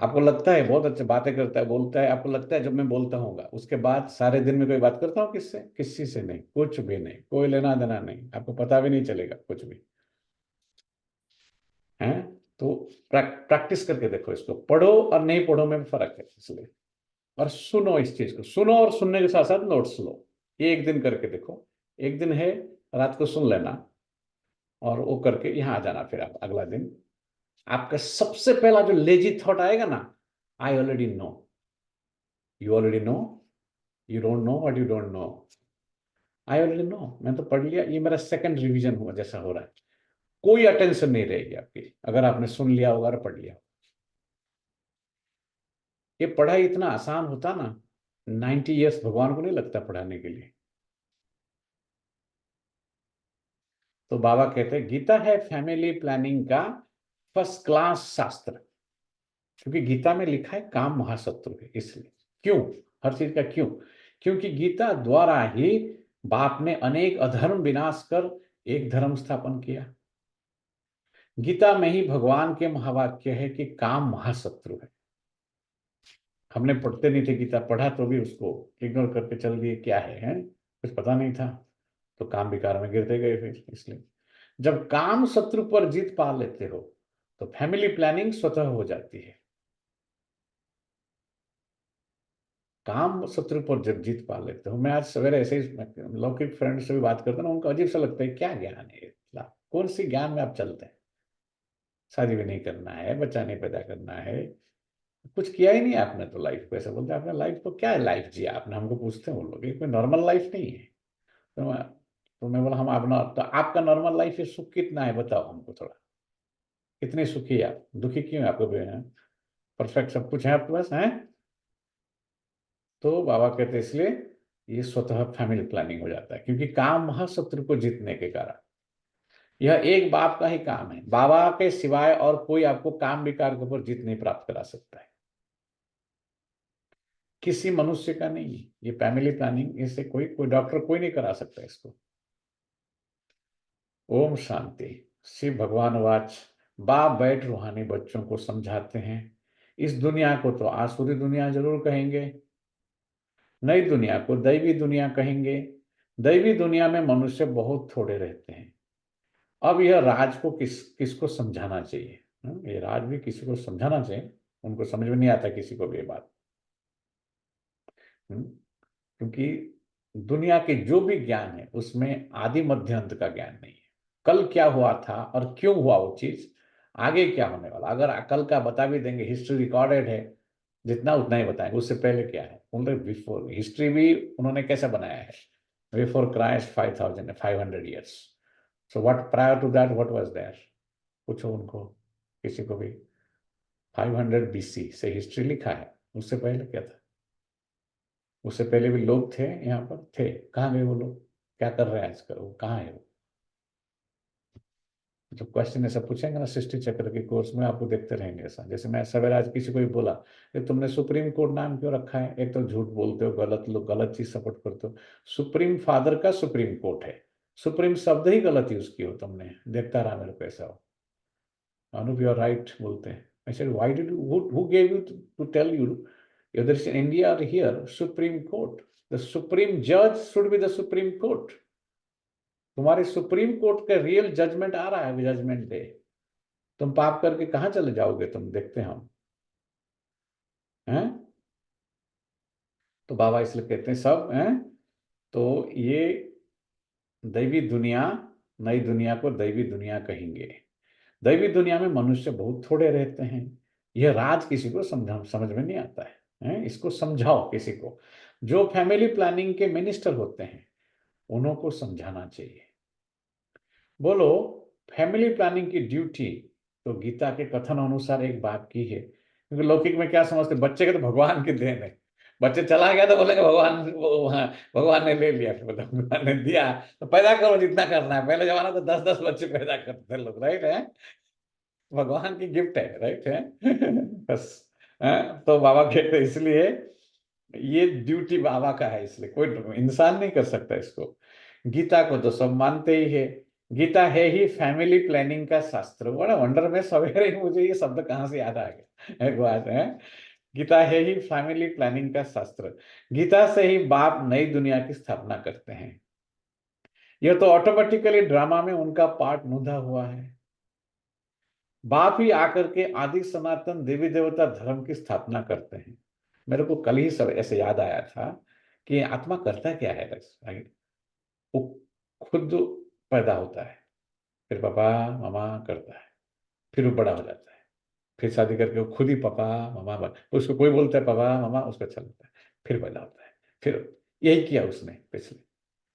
आपको लगता है बहुत अच्छी बातें करता है, बोलता है, आपको लगता है जब मैं बोलता हूँ उसके बाद सारे दिन में कोई बात करता हूँ किससे? किसी से नहीं, कुछ भी नहीं, कोई लेना देना नहीं, आपको पता भी नहीं चलेगा कुछ भी है। तो प्रैक्टिस करके देखो, इसको पढ़ो और नहीं पढ़ो में फर्क है इसलिए। और सुनो, इस चीज को सुनो, और सुनने के साथ साथ नोट्स लो। ये एक दिन करके देखो, एक दिन है रात को सुन लेना और वो करके यहाँ आ जाना, फिर आप अगला दिन आपका सबसे पहला जो लेजी थॉट आएगा ना, I already know, you already know, you don't know what you don't know, I already know, मैं तो पढ़ लिया, ये मेरा सेकंड रिवीजन हुआ जैसा हो रहा है। कोई अटेंशन नहीं रहेगी आपकी अगर आपने सुन लिया होगा और पढ़ लिया। ये पढ़ाई इतना आसान होता ना, 90 years भगवान को नहीं लगता पढ़ाने के लिए। तो बाबा कहते हैं गीता है फैमिली प्लानिंग का फर्स्ट क्लास शास्त्र, क्योंकि गीता में लिखा है काम महाशत्रु है, इसलिए। क्यों? हर चीज का क्यों? क्योंकि गीता द्वारा ही बाप ने अनेक अधर्म विनाश कर एक धर्म स्थापन किया। गीता में ही भगवान के महावाक्य है कि काम महाशत्रु है। हमने पढ़ते नहीं थे गीता, पढ़ा तो भी उसको इग्नोर करके चल दिए, क्या है कुछ पता नहीं था, तो काम विकार में गिरते गए फिर। इसलिए जब काम शत्रु पर जीत पा लेते हो तो फैमिली प्लानिंग स्वतः हो जाती है। काम शत्रु पर जब जीत पा लेते हो, मैं आज सवेरे ऐसे ही लौकिक फ्रेंड से भी बात करता ना, उनको अजीब सा लगता है, क्या ज्ञान है, कौन सी ज्ञान में आप चलते हैं? शादी भी नहीं करना है, बच्चा नहीं पैदा करना है, कुछ किया ही नहीं आपने तो लाइफ को, ऐसा बोलते हैं आपने लाइफ को, क्या लाइफ जिया आपने? हमको पूछते हैं वो लोग, ये कोई नॉर्मल लाइफ नहीं है। तो मैं बोला हम अपना, तो आपका नॉर्मल लाइफ है, सुख कितना है बताओ हमको थोड़ा, कितने सुखी है आप, दुखी क्यों है आपको? परफेक्ट सब कुछ है आपके पास है? तो बाबा कहते हैं इसलिए ये स्वतः फैमिली प्लानिंग हो जाता है, क्योंकि काम महाशत्रु को जीतने के कारण यह एक बाप का ही काम है। बाबा के सिवाय और कोई आपको काम विकार के ऊपर जीत नहीं प्राप्त करा सकता है, किसी मनुष्य का नहीं है ये फैमिली प्लानिंग। इससे कोई कोई डॉक्टर कोई नहीं करा सकता इसको। ओम शांति। शिव भगवान वाच। बाप बैठ रूहानी बच्चों को समझाते हैं, इस दुनिया को तो आसुरी दुनिया जरूर कहेंगे, नई दुनिया को दैवी दुनिया कहेंगे। दैवी दुनिया में मनुष्य बहुत थोड़े रहते हैं। अब यह राज को किसको समझाना चाहिए? ये राज भी किसी को समझाना चाहिए, उनको समझ में नहीं आता किसी को भी ये बात। क्योंकि दुनिया के जो भी ज्ञान है उसमें आदि मध्य अंत का ज्ञान नहीं है। कल क्या हुआ था और क्यों हुआ वो चीज, आगे क्या होने वाला, अगर कल का बता भी देंगे, हिस्ट्री रिकॉर्डेड है, जितना उतना ही बताएंगे, उससे पहले क्या है बोल रहे, बिफोर हिस्ट्री भी उन्होंने कैसा बनाया है, before Christ 5500 years, so what prior to that what was there, पूछो उनको, किसी को भी। 500 BC से हिस्ट्री लिखा है, उससे पहले क्या था, उससे पहले भी लोग थे यहाँ पर, थे, कहाँ गए वो लोग, क्या कर रहे हैं आजकल, वो कहाँ है वो। जो क्वेश्चन ऐसा पूछेंगे ना सृष्टि चक्र के कोर्स में, आपको देखते रहेंगे ऐसा। जैसे मैं सवेरे आज किसी को भी बोला, ये तुमने सुप्रीम कोर्ट नाम क्यों रखा है, एक तो झूठ बोलते हो, गलत लोग गलत चीज सपोर्ट करते हो। सुप्रीम फादर का सुप्रीम कोर्ट है, सुप्रीम शब्द ही गलत यूज किया हो तुमने, देखता रहा मेरे को ऐसा हो। अनूप यू आर राइट बोलते हैं। I said, why did you, who gave you to tell you, whether it's in India or here, Supreme Court, the supreme judge should be the Supreme Court. तुम्हारे सुप्रीम कोर्ट का real judgement आ रहा है, judgement day, तुम पाप करके कहाँ चले जाओगे, तुम देखते हम हैं। तो बाबा इसलिए कहते हैं सब हैं, तो ये दैवी दुनिया, नई दुनिया को दैवी दुनिया कहेंगे। दैवी दुनिया में मनुष्य बहुत थोड़े रहते हैं, यह राज किसी को समझ में नहीं आता है, इसको समझाओ किसी को। जो फैमिली प्लानिंग के मिनिस्टर होते हैं उन्हों को समझाना चाहिए। बोलो फैमिली प्लानिंग की ड्यूटी तो गीता के कथन अनुसार एक बाप की है, क्योंकि लौकिक में क्या समझते, बच्चे के तो भगवान की देन है, बच्चे चला गया तो बोलेंगे भगवान भगवान ने ले लिया, फिर भगवान ने दिया तो पैदा करो जितना करना है। पहले जमाना तो 10-10 बच्चे पैदा करते थे लोग, राइट है, भगवान की गिफ्ट है, राइट है। बस तो बाबा कहते इसलिए ये ड्यूटी बाबा का है, इसलिए कोई इंसान नहीं कर सकता इसको। गीता को तो सब मानते ही है, गीता है ही फैमिली प्लानिंग का शास्त्र। बड़ा वंडर में सवेरे ही मुझे ये शब्द कहाँ से याद आ गया, एक बात है, गीता है ही फैमिली प्लानिंग का शास्त्र। गीता से ही बाप नई दुनिया की स्थापना करते हैं, यह तो ऑटोमेटिकली ड्रामा में उनका पार्ट मुद्दा हुआ है। बाप ही आकर के आदि सनातन देवी देवता धर्म की स्थापना करते हैं। मेरे को कल ही सब ऐसे याद आया था कि आत्मा करता क्या है, वो खुद पैदा होता है, फिर पापा मामा करता है, फिर वो बड़ा हो जाता है, फिर शादी करके वो खुद ही पापा मामा उसको कोई बोलता है पापा मामा, उसको अच्छा लगता है, फिर पैदा होता है, फिर यही किया उसने पिछले,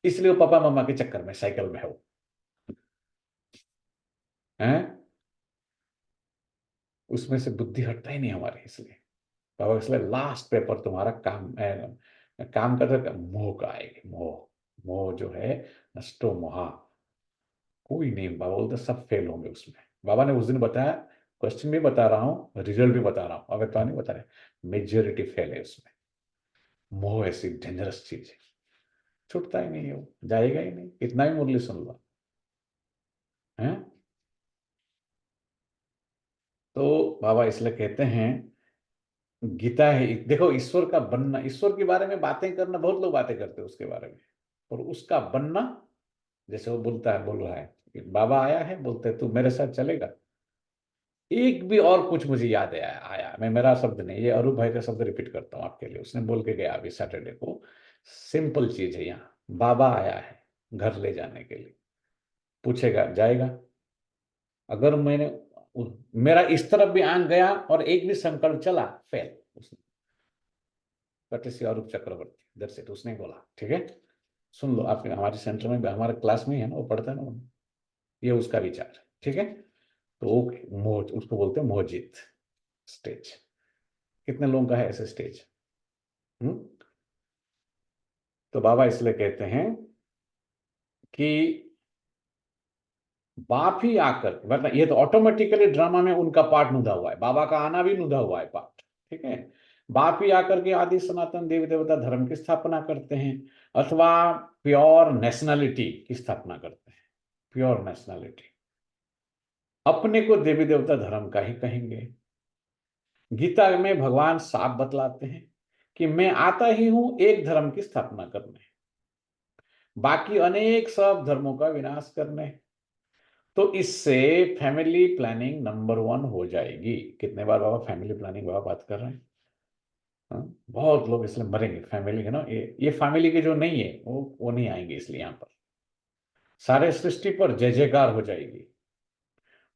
इसलिए वो पापा मामा के चक्कर में साइकिल में है वो है, उसमें से बुद्धि हटता ही नहीं हमारी। इसलिए बाबा इसलिए लास्ट पेपर तुम्हारा काम करता मोह का आएगी, मोह, मोह जो है नष्टो मोहा, कोई नहीं, बाबा बोलते सब फेल होंगे उसमें। बाबा ने उस दिन बताया, क्वेश्चन भी बता रहा हूँ, रिजल्ट भी बता रहा हूँ, अब तो नहीं बता रहे, मेजोरिटी फेल है उसमें। मोह ऐसी डेंजरस चीज है, छूटता ही नहीं है, वो जाएगा ही नहीं, कितना भी मुरली सुन लो है। तो बाबा इसलिए कहते हैं गीता है, देखो ईश्वर का बनना, ईश्वर के बारे में बातें करना, बहुत लोग बातें करते हैं उसके बारे में, और उसका बनना, जैसे वो बोलता है, बोल रहा है बाबा आया है, बोलते हैं तू मेरे साथ चलेगा। एक भी और कुछ मुझे याद आया, मैं मेरा शब्द नहीं, ये अरूप भाई का शब्द रिपीट करता हूँ आपके लिए, उसने बोल के गया अभी सैटरडे को। सिंपल चीज है, यहाँ बाबा आया है घर ले जाने के लिए, पूछेगा जाएगा। अगर मेरा इस तरफ भी आंख गया और एक भी संकल्प चला, फेल। उसने कटिसी अरूप चक्रवर्ती दर्शित उसने बोला, ठीक है, सुन लो, आप हमारे सेंटर में हमारे क्लास में ही है ना, वो पढ़ता है ना, ये उसका विचार है, ठीक है। तो वो मोह, उसको बोलते हैं मोहजीत स्टेज। कितने लोगों का है ऐसे स्टेज? तो बाबा इसलिए कहते हैं कि बाप ही आकर, मतलब ये तो ऑटोमेटिकली ड्रामा में उनका पार्ट नुदा हुआ है, बाबा का आना भी नुदा हुआ है पार्ट, ठीक है। बाप ही आकर के आदि सनातन देवी देवता धर्म की स्थापना करते हैं, अथवा प्योर नेशनलिटी की स्थापना करते हैं। प्योर नेशनलिटी, अपने को देवी देवता धर्म का ही कहेंगे। गीता में भगवान साफ बतलाते हैं कि मैं आता ही हूं एक धर्म की स्थापना करने, बाकी अनेक सब धर्मों का विनाश करने। तो इससे फैमिली प्लानिंग नंबर 1 हो जाएगी। कितने बार बाबा फैमिली प्लानिंग बाबा बात कर रहे हैं, बहुत लोग इसलिए मरेंगे, फैमिली है ना, ये फैमिली के जो नहीं है वो नहीं आएंगे, इसलिए यहाँ पर सारे सृष्टि पर जय जयकार हो जाएगी।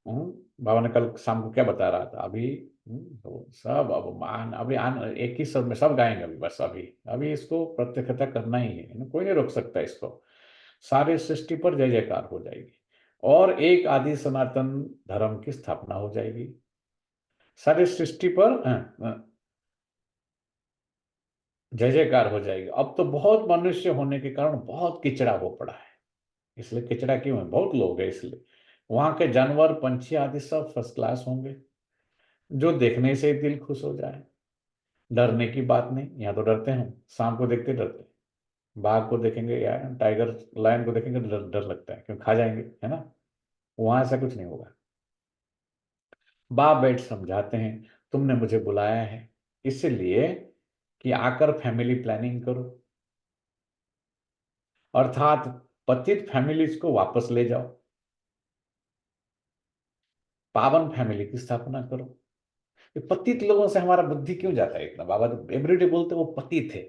बाबा ने कल शाम को क्या बता रहा था, अभी तो सब अब मान अभी एक ही सब में सब गाएंगे अभी, बस अभी अभी इसको प्रत्यक्षता करना ही है, कोई नहीं रोक सकता इसको। सारे सृष्टि पर जय जयकार हो जाएगी और एक आदि सनातन धर्म की स्थापना हो जाएगी। सारी सृष्टि पर जय जयकार हो जाएगी। अब तो बहुत मनुष्य होने के कारण बहुत किचड़ा हो पड़ा है, इसलिए किचड़ा क्यों है, बहुत लोग हैं इसलिए। वहां के जानवर पंछी आदि सब फर्स्ट क्लास होंगे, जो देखने से ही दिल खुश हो जाए। डरने की बात नहीं, यहाँ तो डरते हैं, सांप को देखते डरते हैं, बाघ को देखेंगे या टाइगर लायन को देखेंगे तो डर डर लगता है, क्यों खा जाएंगे, है ना। वहां ऐसा कुछ नहीं होगा। बाप बैठ समझाते हैं, तुमने मुझे बुलाया है इसलिए कि आकर फैमिली प्लानिंग करो, अर्थात पतित फैमिलीज को वापस ले जाओ, पावन फैमिली की स्थापना करो। ये पतित लोगों से हमारा बुद्धि क्यों जाता है इतना? बाबा तो एवरीडे बोलते वो पतित है,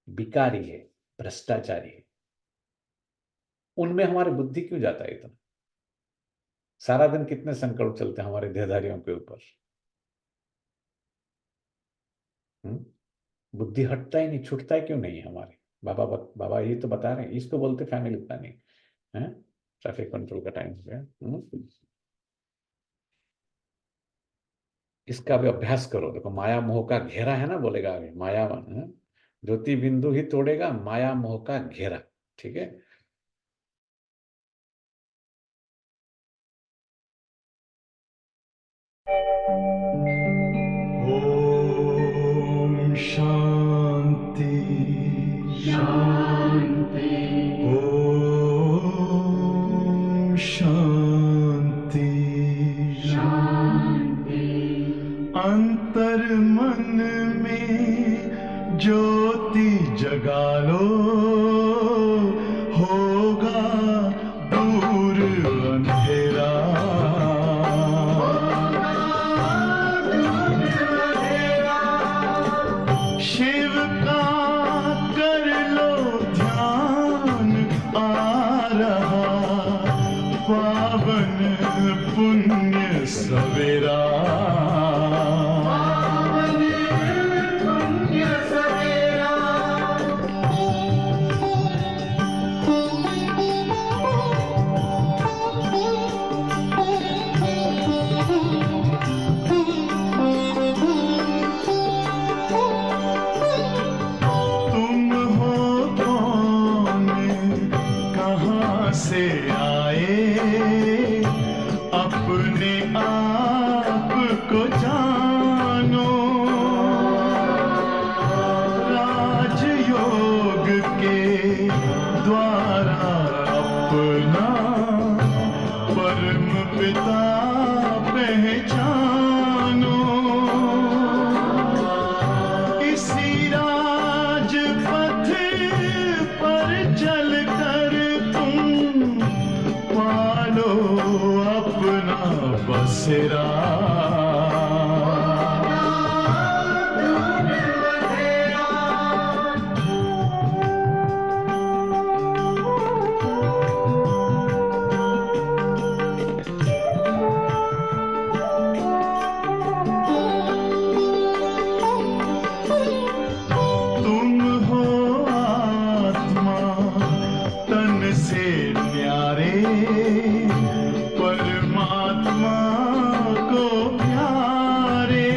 भिखारी है, भ्रष्टाचारी है, उनमें हमारी बुद्धि क्यों जाता है इतना? सारा दिन कितने संकल्प चलते हैं हमारे देहधारियों के ऊपर। बुद्धि हटता ही नहीं, छूटता है क्यों नहीं है हमारे? बाबा ये तो बता रहे हैं, इसको बोलते फैमिली प्लानिंग है। ट्रैफिक कंट्रोल का टाइम हो गया। इसका भी अभ्यास करो। देखो माया मोह का घेरा है ना, बोलेगा आगे माया ज्योति बिंदु ही तोड़ेगा माया मोह का घेरा। ठीक है। ओम शांति शांति। ओम शांति शांति। अंतर मन में ज्योति जगा लो, होगा दूर अंधेरा। शिव का कर लो ध्यान, आ रहा पावन पुण्य सवेरा। से आए अपने आप को जानो, राजयोग के द्वारा अपना परम पिता पहचानो। इसी राजपथ पर चलकर पालो अपना बसेरा। तुम हो आत्मा तन से न्यारे, परमात्मा को प्यारे।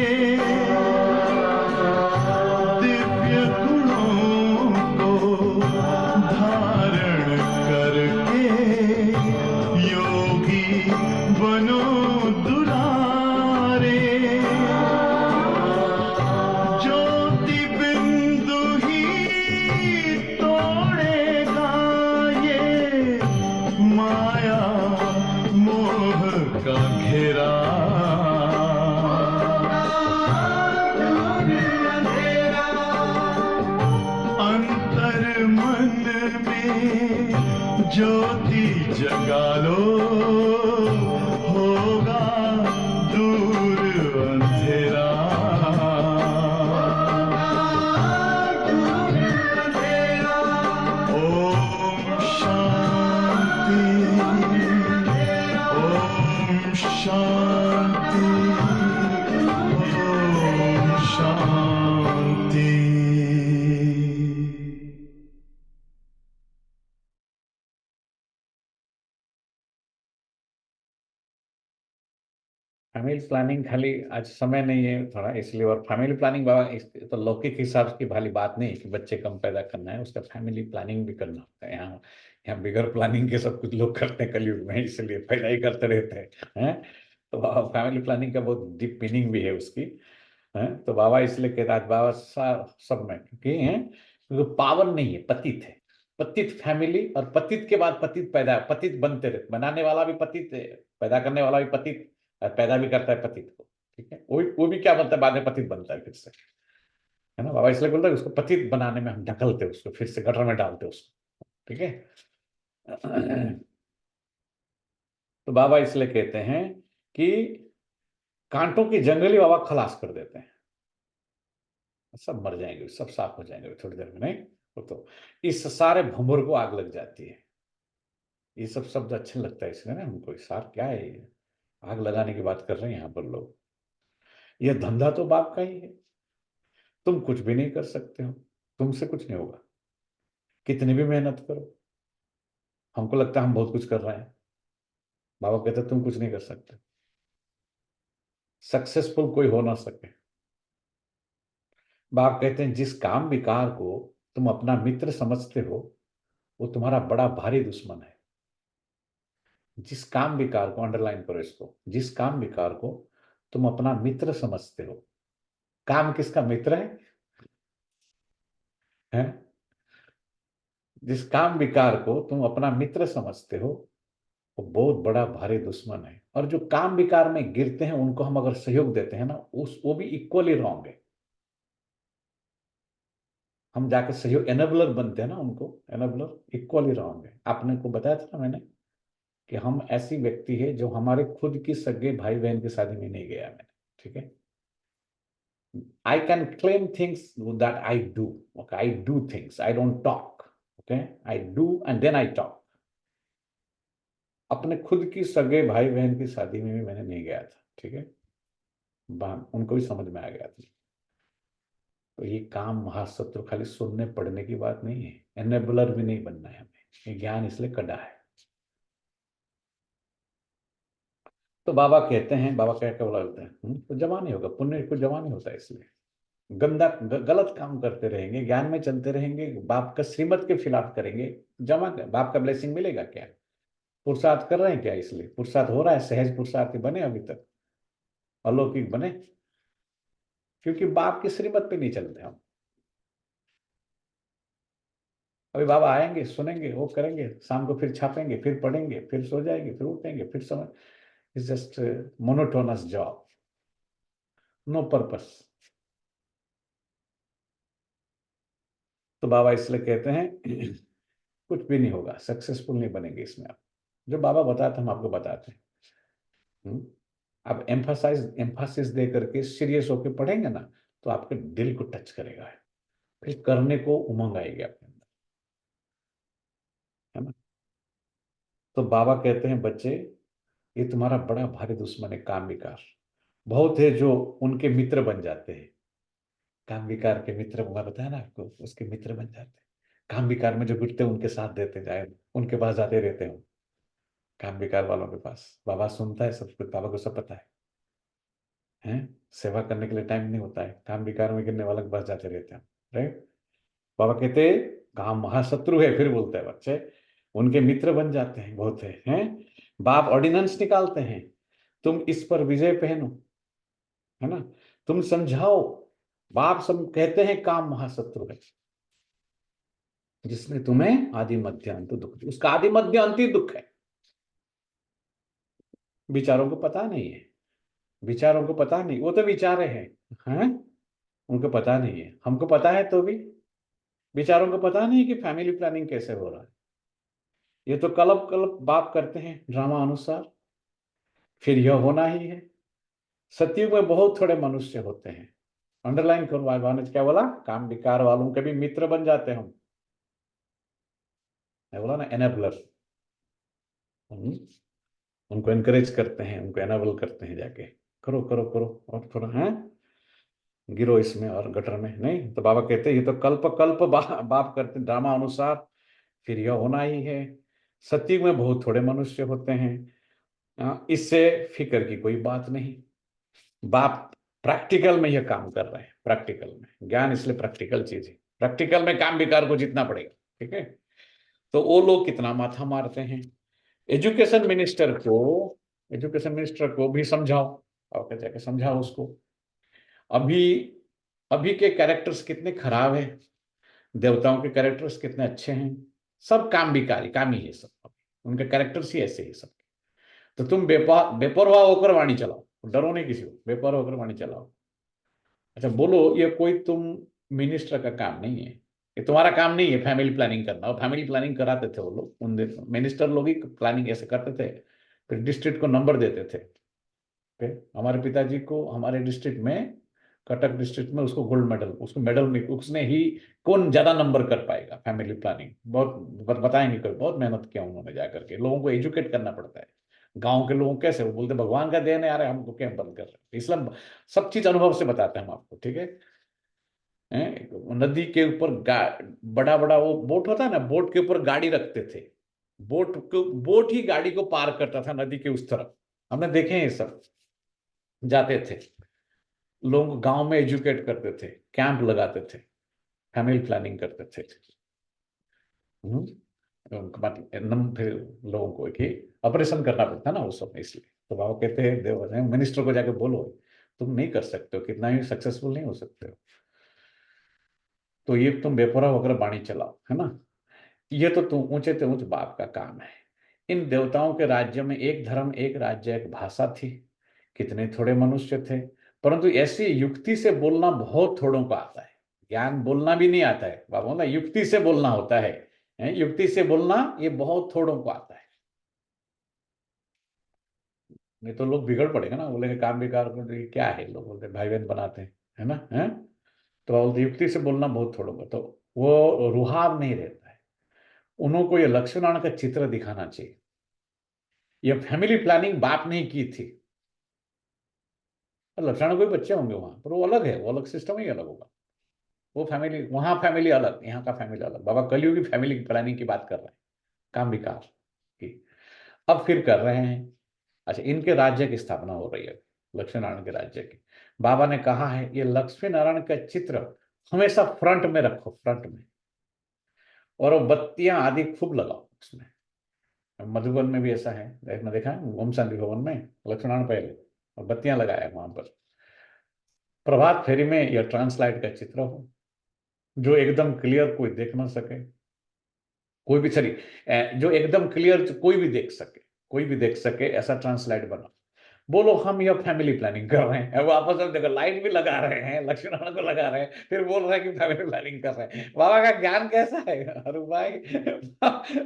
दिव्य गुणों को धारण करके योगी बनो दुलारे। ज्योति बिंदु ही तोड़ेगा ये माया मोह का घेरा। अंतर मन में ज्योति जगा लो, होगा दूर अंधेरा। ओम शांति। ओम शांति। फैमिली प्लानिंग खाली आज समय नहीं है थोड़ा इसलिए, और फैमिली प्लानिंग बाबा तो लौकिक हिसाब की भाली बात नहीं है कि बच्चे कम पैदा करना है, उसका फैमिली प्लानिंग भी करना होता है। यहाँ यहाँ बिगर प्लानिंग के सब कुछ लोग करते हैं कलयुग में, इसलिए पैदा ही करते रहते हैं। तो फैमिली प्लानिंग का बहुत डीप मीनिंग भी है उसकी। है तो बाबा इसलिए कहता है बाबा सब में, क्योंकि है क्योंकि पावन नहीं है, पतित है। पतित फैमिली, और पतित के बाद पतित पैदा, पतित बनते रहते, बनाने वाला भी पतित है, पैदा करने वाला भी पतित, और पैदा भी करता है पतित को। ठीक है, वो भी क्या बनता है, बाद में पतित बनता है फिर से। है ना, बाबा इसलिए बोलता है उसको पतित बनाने में हम ढकलते उसको, फिर से गटर में डालते उसको। ठीक है। तो बाबा इसलिए कहते हैं कि कांटों की जंगली बाबा खलास कर देते हैं, सब मर जाएंगे, सब साफ हो जाएंगे थोड़ी देर में, नहीं वो तो इस सारे भंवर को आग लग जाती है। ये सब शब्द अच्छे लगता है इसलिए ना हमको, सार क्या है ये, आग लगाने की बात कर रहे हैं यहाँ पर लोग। यह धंधा तो बाप का ही है, तुम कुछ भी नहीं कर सकते हो, तुमसे कुछ नहीं होगा, कितनी भी मेहनत करो। हमको लगता है हम बहुत कुछ कर रहे हैं, बाबा कहते तुम कुछ नहीं कर सकते, सक्सेसफुल कोई हो ना सके। बाप कहते हैं जिस काम विकार को तुम अपना मित्र समझते हो वो तुम्हारा बड़ा भारी दुश्मन है। जिस काम विकार को, अंडरलाइन करो इसको, जिस काम विकार को तुम अपना मित्र समझते हो, काम किसका मित्र है? जिस काम विकार को तुम अपना मित्र समझते हो वो बहुत बड़ा भारी दुश्मन है। और जो काम विकार में गिरते हैं उनको हम अगर सहयोग देते हैं ना, वो भी इक्वली रॉन्ग है। हम जाके सहयोग एनेबलर बनते हैं ना उनको, एनेबलर इक्वली रॉन्ग है। आपने को बताया था ना मैंने कि हम ऐसी व्यक्ति है जो हमारे खुद की सगे भाई बहन की शादी में नहीं गया मैंने। ठीक है, I can claim things that I do. Okay, I do things. I don't talk. Okay, I do and then I talk. अपने खुद की सगे भाई बहन की शादी में भी मैंने नहीं गया था। ठीक है, उनको भी समझ में आ गया था। तो ये काम महाशत्रु खाली सुनने पढ़ने की बात नहीं है, एनेबलर भी नहीं बनना है हमें, ये ज्ञान इसलिए कड़ा है। तो बाबा कहते हैं, बाबा क्या क्या बोलते हैं, तो जमा नहीं होगा, पुण्य को जमा नहीं होता, इसलिए गलत काम करते रहेंगे, ज्ञान में चलते रहेंगे, बाप का श्रीमत के खिलाफ करेंगे, जमा बाप का ब्लेसिंग मिलेगा क्या? पुरुषार्थ कर रहे हैं क्या? इसलिए पुरुषार्थ हो रहा है, सहज पुरुषार्थी बने अभी तक, अलौकिक बने, क्योंकि बाप की श्रीमत पे नहीं चलते हम। अभी बाबा आएंगे, सुनेंगे, वो करेंगे, शाम को फिर छापेंगे, फिर पढ़ेंगे, फिर सो जाएंगे, फिर उठेंगे, फिर समझ, it's just monotonous job, no purpose. तो बाबा इसलिए कहते हैं कुछ भी नहीं होगा, सक्सेसफुल नहीं बनेंगे इसमें आप। जो बाबा बताते हम आपको बताते हैं। आप एम्फासिस दे करके सीरियस होकर पढ़ेंगे ना, तो आपके दिल को टच करेगा, फिर करने को उमंग आएगी आपके अंदर, है ना। तो बाबा कहते हैं बच्चे, ये तुम्हारा बड़ा भारी दुश्मन है काम विकार। बहुत है जो उनके मित्र बन जाते हैं, काम विकार के मित्र, मैं बताया ना आपको, उसके मित्र बन जाते हैं। काम विकार में जो जुटते हैं उनके साथ देते जाए, उनके पास जाते रहते हो, काम विकार वालों के पास। बाबा सुनता है सब कुछ, बाबा को सब पता है। सेवा करने के लिए टाइम नहीं होता है, काम विकार में गिरने वालों के पास जाते रहते हैं, राइट। बाबा कहते काम महाशत्रु है, फिर बोलते हैं बच्चे उनके मित्र बन जाते हैं, बहुत है? बाप ऑर्डिनेंस निकालते हैं, तुम इस पर विजय पहनो, है ना, तुम समझाओ। बाप सब कहते हैं काम महाशत्रु है, जिसने तुम्हें आदि मध्य अंत दुख, उसका आदि मध्य अंत ही दुख है। विचारों को पता नहीं है, विचारों को पता नहीं, वो तो विचारे हैं, उनको पता नहीं है। हमको पता है तो भी विचारों को पता नहीं कि फैमिली प्लानिंग कैसे हो रहा है। ये तो कल्प कल्प बाप करते हैं ड्रामा अनुसार, फिर यह होना ही है। सतयुग में बहुत थोड़े मनुष्य होते हैं, अंडरलाइन करो, भगवान ने क्या बोला, काम विकार वालों के भी मित्र बन जाते हैं हम। मैं बोला ना एनेबलर, उनको एनकरेज करते हैं, उनको एनेबल करते हैं, जाके करो करो करो और थोड़ा है, गिरो इसमें और गटर में नहीं। तो बाबा कहते हैं ये तो कल्प कल्प बाप करते ड्रामा अनुसार, फिर यह होना ही है। सतयुग में बहुत थोड़े मनुष्य होते हैं, इससे फिक्र की कोई बात नहीं। बाप प्रैक्टिकल में यह काम कर रहे हैं, प्रैक्टिकल में। ज्ञान इसलिए प्रैक्टिकल चीज है, प्रैक्टिकल में काम विकार को जीतना पड़ेगा, ठीक है। तो वो लोग कितना माथा मारते हैं। एजुकेशन मिनिस्टर को, एजुकेशन मिनिस्टर को भी समझाओ, और क्या जाके समझाओ उसको। अभी अभी के कैरेक्टर्स कितने खराब हैं, देवताओं के कैरेक्टर्स कितने अच्छे हैं। सब काम विकारी, काम ही है सब, उनके कैरेक्टर्स ही ऐसे ही सब। तो तुम बेपरवाह होकर वाणी चलाओ, डरो नहीं किसी को, बेपरवाह होकर वाणी चलाओ। अच्छा बोलो, ये कोई तुम मिनिस्टर का काम नहीं है, ये तुम्हारा काम नहीं है फैमिली प्लानिंग करना। और फैमिली प्लानिंग कराते थे वो लोग, उन दिन मिनिस्टर लोग ही प्लानिंग ऐसे करते थे, फिर डिस्ट्रिक्ट को नंबर देते थे। फिर हमारे पिताजी को हमारे डिस्ट्रिक्ट में, कटक डिस्ट्रिक्ट में, उसको गोल्ड मेडल, उसको मेडल में, उसने ही कौन ज्यादा नंबर कर पाएगा फैमिली प्लानिंग, बहुत बताएंगे कल, बहुत मेहनत किया उन्होंने, जाकर के लोगों को एजुकेट करना पड़ता है। गांव के लोग कैसे, वो बोलते भगवान का देन है, आ रहे हमको क्या बंद कर रहे हैं। इसलिए सब चीज अनुभव से बताते हैं हम आपको, ठीक है। नदी के ऊपर बड़ा बड़ा वो बोट होता है ना, बोट के ऊपर गाड़ी रखते थे, बोट ही गाड़ी को पार करता था नदी के उस तरफ। हमने देखे हैं ये सब, जाते थे लोग, गांव में एजुकेट करते थे, कैंप लगाते थे, फैमिली प्लानिंग करते थे। फिर लोगों को कि ऑपरेशन करना पड़ता ना उस समय, इसलिए तो बाबा कहते हैं देव मिनिस्टर को जाके बोलो, तुम नहीं कर सकते हो, कितना ही सक्सेसफुल नहीं हो सकते हो। तो ये तुम बेपरवाह होकर बाणी चलाओ, है ना। ये तो तुम ऊंचे से ऊंच बाप का काम है। इन देवताओं के राज्य में एक धर्म, एक राज्य, एक भाषा थी, कितने थोड़े मनुष्य थे। परंतु ऐसी युक्ति से बोलना बहुत थोड़ों को आता है। ज्ञान बोलना भी नहीं आता है बाबा ना, युक्ति से बोलना होता है। युक्ति से बोलना ये बहुत थोड़ों को आता है। नहीं तो लोग बिगड़ पड़ेगा ना, बोलेंगे काम बेकार को, ये क्या है, लोग बोलते भाई बहन बनाते हैं, है ना, है। तो बोलते युक्ति से बोलना बहुत थोड़ों को, तो वो रुहाब नहीं रहता है। उनको ये लक्ष्मण का चित्र दिखाना चाहिए। ये फैमिली प्लानिंग बाप ने की थी। लक्षण कोई बच्चे होंगे वहां पर, वो अलग है, वो अलग सिस्टम ही अलग होगा। वो फैमिली, वहां फैमिली अलग, यहाँ का फैमिली अलग। बाबा कलयुगी फैमिली प्लानिंग की बात कर रहे हैं, काम विकास की। अब फिर कर रहे हैं। अच्छा, इनके राज्य की स्थापना हो रही है, लक्ष्मी नारायण के राज्य की। बाबा ने कहा है ये लक्ष्मी नारायण का चित्र हमेशा फ्रंट में रखो, फ्रंट में, और वो बत्तियां आदि खूब लगाओ उसमें। मधुबन में भी ऐसा है, देखना देखा है, ओम शांति भवन में लक्ष्मी नारायण पहले, और बत्तियां लगाया वहां पर। प्रभात फेरी में यह ट्रांसलाइट का चित्र हो, जो एकदम क्लियर कोई देख ना सके, कोई भी, सॉरी, जो एकदम क्लियर कोई भी देख सके, कोई भी देख सके, ऐसा ट्रांसलाइट बना। बोलो हम यह फैमिली प्लानिंग कर रहे हैं, वो आपस में देखो लाइट भी लगा रहे हैं, लक्ष्मण को लगा रहे हैं, फिर बोल रहे हैं कि फैमिली प्लानिंग कर रहे हैं। बाबा का ज्ञान कैसा है अरे भाई,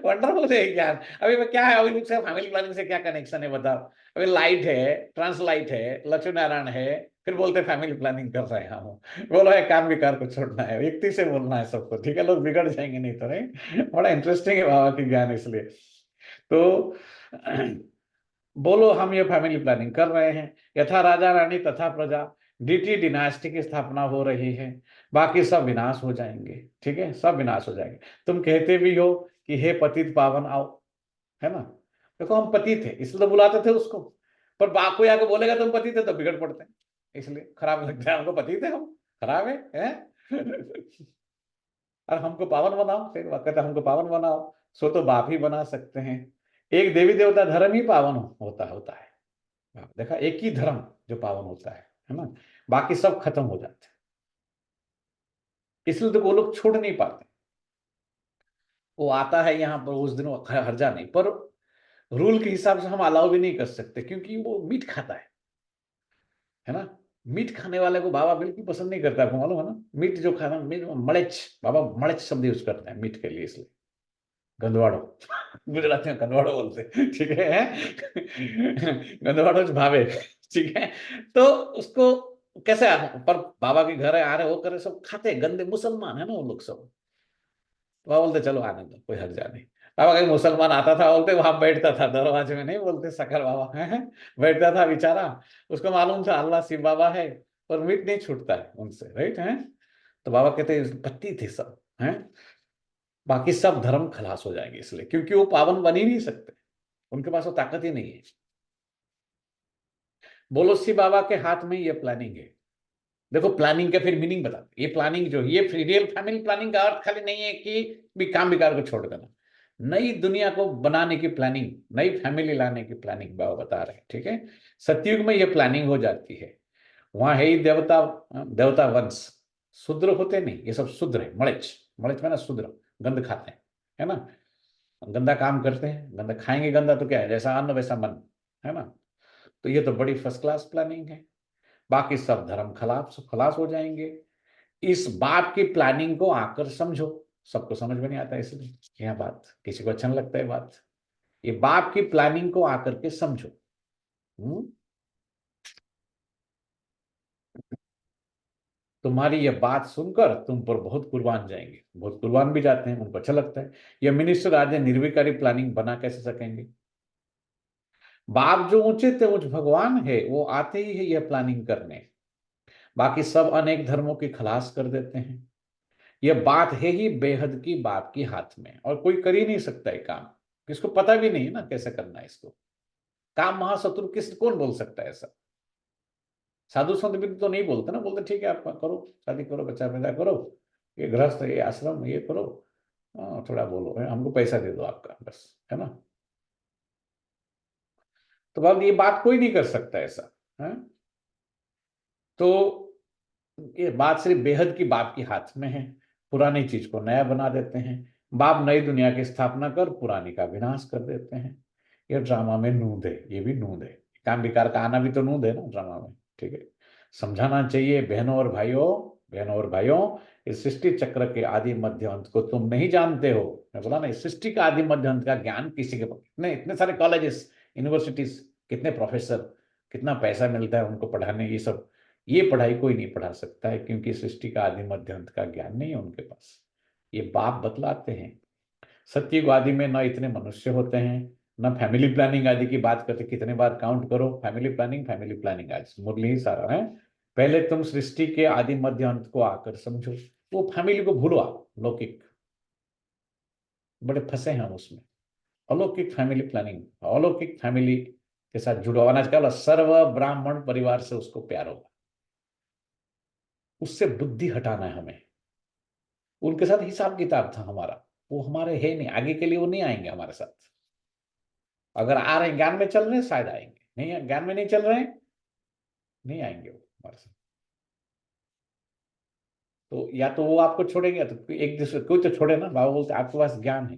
वंडरफुल है ज्ञान। अभी मैं क्या है, अभी फैमिली प्लानिंग से क्या कनेक्शन है बताओ। अभी लाइट है, ट्रांसलाइट है, लक्ष्मी नारायण है, फिर बोलते फैमिली प्लानिंग कर रहे हैं हम। बोलो है काम विकार को छोड़ना है, युक्ति से बोलना है सबको, ठीक है, लोग बिगड़ जाएंगे नहीं तो। नहीं, बड़ा इंटरेस्टिंग है बाबा की ज्ञान इसलिए। तो बोलो हम ये फैमिली प्लानिंग कर रहे हैं, यथा राजा रानी तथा प्रजा, डीटी डिनास्टी की स्थापना हो रही है, बाकी सब विनाश हो जाएंगे, ठीक है, सब विनाश हो जाएंगे। तुम कहते भी हो कि हे पतित पावन आओ, है ना। देखो हम पति थे इसलिए तो बुलाते थे उसको, पर बाप को आके बोलेगा तुम पति थे तो बिगड़ पड़ते हैं, इसलिए खराब लगता है हमको, पति थे हम, खराब है? और हमको पावन बनाओ, फिर वह कहता है हमको पावन बनाओ, सो तो बाप ही बना सकते हैं। एक देवी देवता धर्म ही पावन होता है। देखा, एक ही धर्म जो पावन होता है ना, बाकी सब खत्म हो जाते हैं। इसलिए तो वो लोग छोड़ नहीं पाते। वो आता है यहाँ पर उस दिन, हर्जा नहीं, पर रूल के हिसाब से हम अलाउ भी नहीं कर सकते, क्योंकि वो मीट खाता है ना। मीट खाने वाले को बाबा बिल्कुल पसंद नहीं करता, आपको मालूम है ना। मीट जो खाना, मीट मड़ेच, बाबा मड़ेच शब्द यूज करते हैं मीट के लिए, इसलिए गंदवाड़ो, गुजराती में गंदवाड़ो बोलते हैं, ठीक है। गंदवाड़ो भावे, ठीक है। तो उसको कैसे, पर बाबा के घर आ रहे, वो करे, सब खाते, गंदे मुसलमान है ना वो लोग सब। बाबा बोलते चलो आने दो, कोई हर्जा नहीं। बाबा कहीं मुसलमान आता था, बोलते वहां बैठता था दरवाजे में, नहीं बोलते सकर बाबा है, बैठता था बेचारा, उसको मालूम था अल्लाह शिव बाबा है, पर मीट नहीं छूटता है उनसे, राइट है। तो बाबा कहते पत्ती थे सब, हैं, बाकी सब धर्म खलास हो जाएंगे, इसलिए क्योंकि वो पावन बन ही नहीं सकते, उनके पास वो ताकत ही नहीं है। बोलो शिव बाबा के हाथ में ये प्लानिंग है। देखो प्लानिंग का फिर मीनिंग बता, ये प्लानिंग जो ये रियल फैमिली प्लानिंग का अर्थ खाली नहीं है कि भी काम विकार को छोड़ देना, नई दुनिया को बनाने की प्लानिंग, नई फैमिली लाने की प्लानिंग बाबा बता रहे हैं, ठीक है। सतयुग में ये प्लानिंग हो जाती है। वहां है ही देवता, देवता वंश, शूद्र होते नहीं, ये सब शूद्र है, मलेच, मलेच में ना शूद्र, गंद खाते हैं, है ना, गंदा काम करते हैं, गंदा खाएंगे, गंदा तो क्या है, जैसा अन्न वैसा मन, है ना। तो ये तो बड़ी फर्स्ट क्लास प्लानिंग है। बाकी सब धर्म खलास खलास हो जाएंगे। इस बात की प्लानिंग को आकर समझो। सबको समझ में नहीं आता इसलिए यह बात, किसी को अच्छा नहीं लगता है बात। ये बाप की प्लानिंग को आकर के समझो। तुम्हारी ये बात सुनकर तुम पर बहुत कुर्बान जाएंगे, बहुत कुर्बान भी जाते हैं, उनको अच्छा लगता है। ये मिनिस्टर आज निर्विकारी प्लानिंग बना कैसे सकेंगे। बाप जो ऊंचे थे ऊंच भगवान है, वो आते ही है यह प्लानिंग करने। बाकी सब अनेक धर्मों की खलास कर देते हैं। यह बात है ही बेहद की बाप की हाथ में, और कोई कर ही नहीं सकता है काम, किसको पता भी नहीं है ना कैसे करना है इसको। काम महाशत्रु किस कौन बोल सकता है ऐसा। साधु संत भी तो नहीं बोलते ना, बोलते ठीक है आप करो, शादी करो, बच्चा पैदा करो, ये गृहस्थ, ये आश्रम, ये करो, थोड़ा बोलो, हमको पैसा दे दो आपका, बस, है ना। तो बात ये बात कोई नहीं कर सकता ऐसा, है। तो ये बात सिर्फ बेहद की बाप के हाथ में है। पुरानी चीज को नया बना देते हैं। बाप नई दुनिया की स्थापना कर पुरानी का विनाश कर देते हैं। ये ड्रामा में नूंद है, ये भी नूंद है, काम विकार का आना भी तो नूंद है ना ड्रामा में, ठीक है। समझाना चाहिए बहनों और भाइयों, बहनों और भाइयों, इस सृष्टि चक्र के आदि मध्य अंत को तुम नहीं जानते हो। मैं बोला ना, इस सृष्टि का आदि मध्य अंत का ज्ञान किसी के पास इतने इतने सारे कॉलेजेस, यूनिवर्सिटीज, कितने प्रोफेसर, कितना पैसा मिलता है उनको पढ़ाने, ये सब, ये पढ़ाई कोई नहीं पढ़ा सकता है, क्योंकि सृष्टि का आदि मध्य अंत का ज्ञान नहीं है उनके पास। ये बाप बतलाते हैं। सत्ययुग आदि में न इतने मनुष्य होते हैं, न फैमिली प्लानिंग आदि की बात करते। कितने बार काउंट करो, फैमिली प्लानिंग, फैमिली प्लानिंग, आज मुरली ही सारा है। पहले तुम सृष्टि के आदि मध्य अंत को आकर समझो। वो फैमिली को भूलो आप, लौकिक, बड़े फंसे हैं हम उसमें। अलौकिक फैमिली प्लानिंग, अलौकिक फैमिली के साथ जुड़ो। आजकल सर्व ब्राह्मण परिवार से उसको प्यार होगा, उससे बुद्धि हटाना है हमें। उनके साथ हिसाब किताब था हमारा, वो हमारे है नहीं, आगे के लिए वो नहीं आएंगे हमारे साथ। अगर आ रहे हैं ज्ञान में चल रहे हैं शायद आएंगे, नहीं ज्ञान में नहीं चल रहे हैं नहीं आएंगे वो हमारे साथ। तो या तो वो आपको छोड़ेंगे, तो एक दूसरे कोई तो छोड़े ना। बाबा बोलते आपके पास ज्ञान है,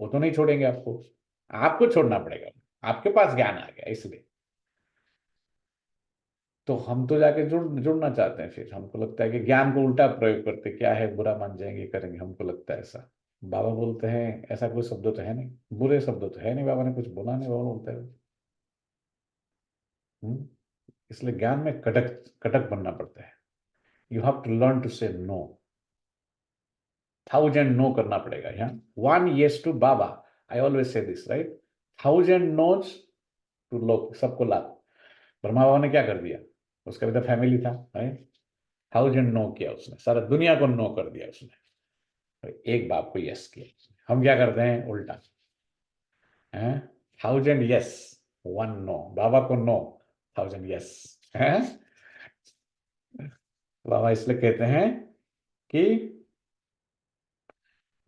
वो तो नहीं छोड़ेंगे आपको, आपको छोड़ना पड़ेगा, आपके पास ज्ञान आ गया इसलिए। तो हम तो जाके जुड़ना चाहते हैं, फिर हमको लगता है कि ज्ञान को उल्टा प्रयोग करते, क्या है बुरा मान जाएंगे, करेंगे, हमको लगता है ऐसा। बाबा बोलते हैं ऐसा कोई शब्द तो है नहीं, बुरे शब्द तो है नहीं, बाबा ने कुछ बोला नहीं, बाबा बोलते हैं। इसलिए ज्ञान में कटक कटक बनना पड़ता है। You have to learn to say no, 1000 no करना पड़ेगा यहाँ। 1 yes to Baba, I always say this, right. 1000 noes to लोग, सबको ला। ब्रह्मा बाबा ने क्या कर दिया, उसका भी तो फैमिली था, राइट। 1000 नो किया उसने, सारा दुनिया को नो कर दिया उसने, एक बाप को यस किया। हम क्या करते हैं उल्टा, है 1000 यस 1 नो, बाबा को नो 1000 यस है। बाबा इसलिए कहते हैं कि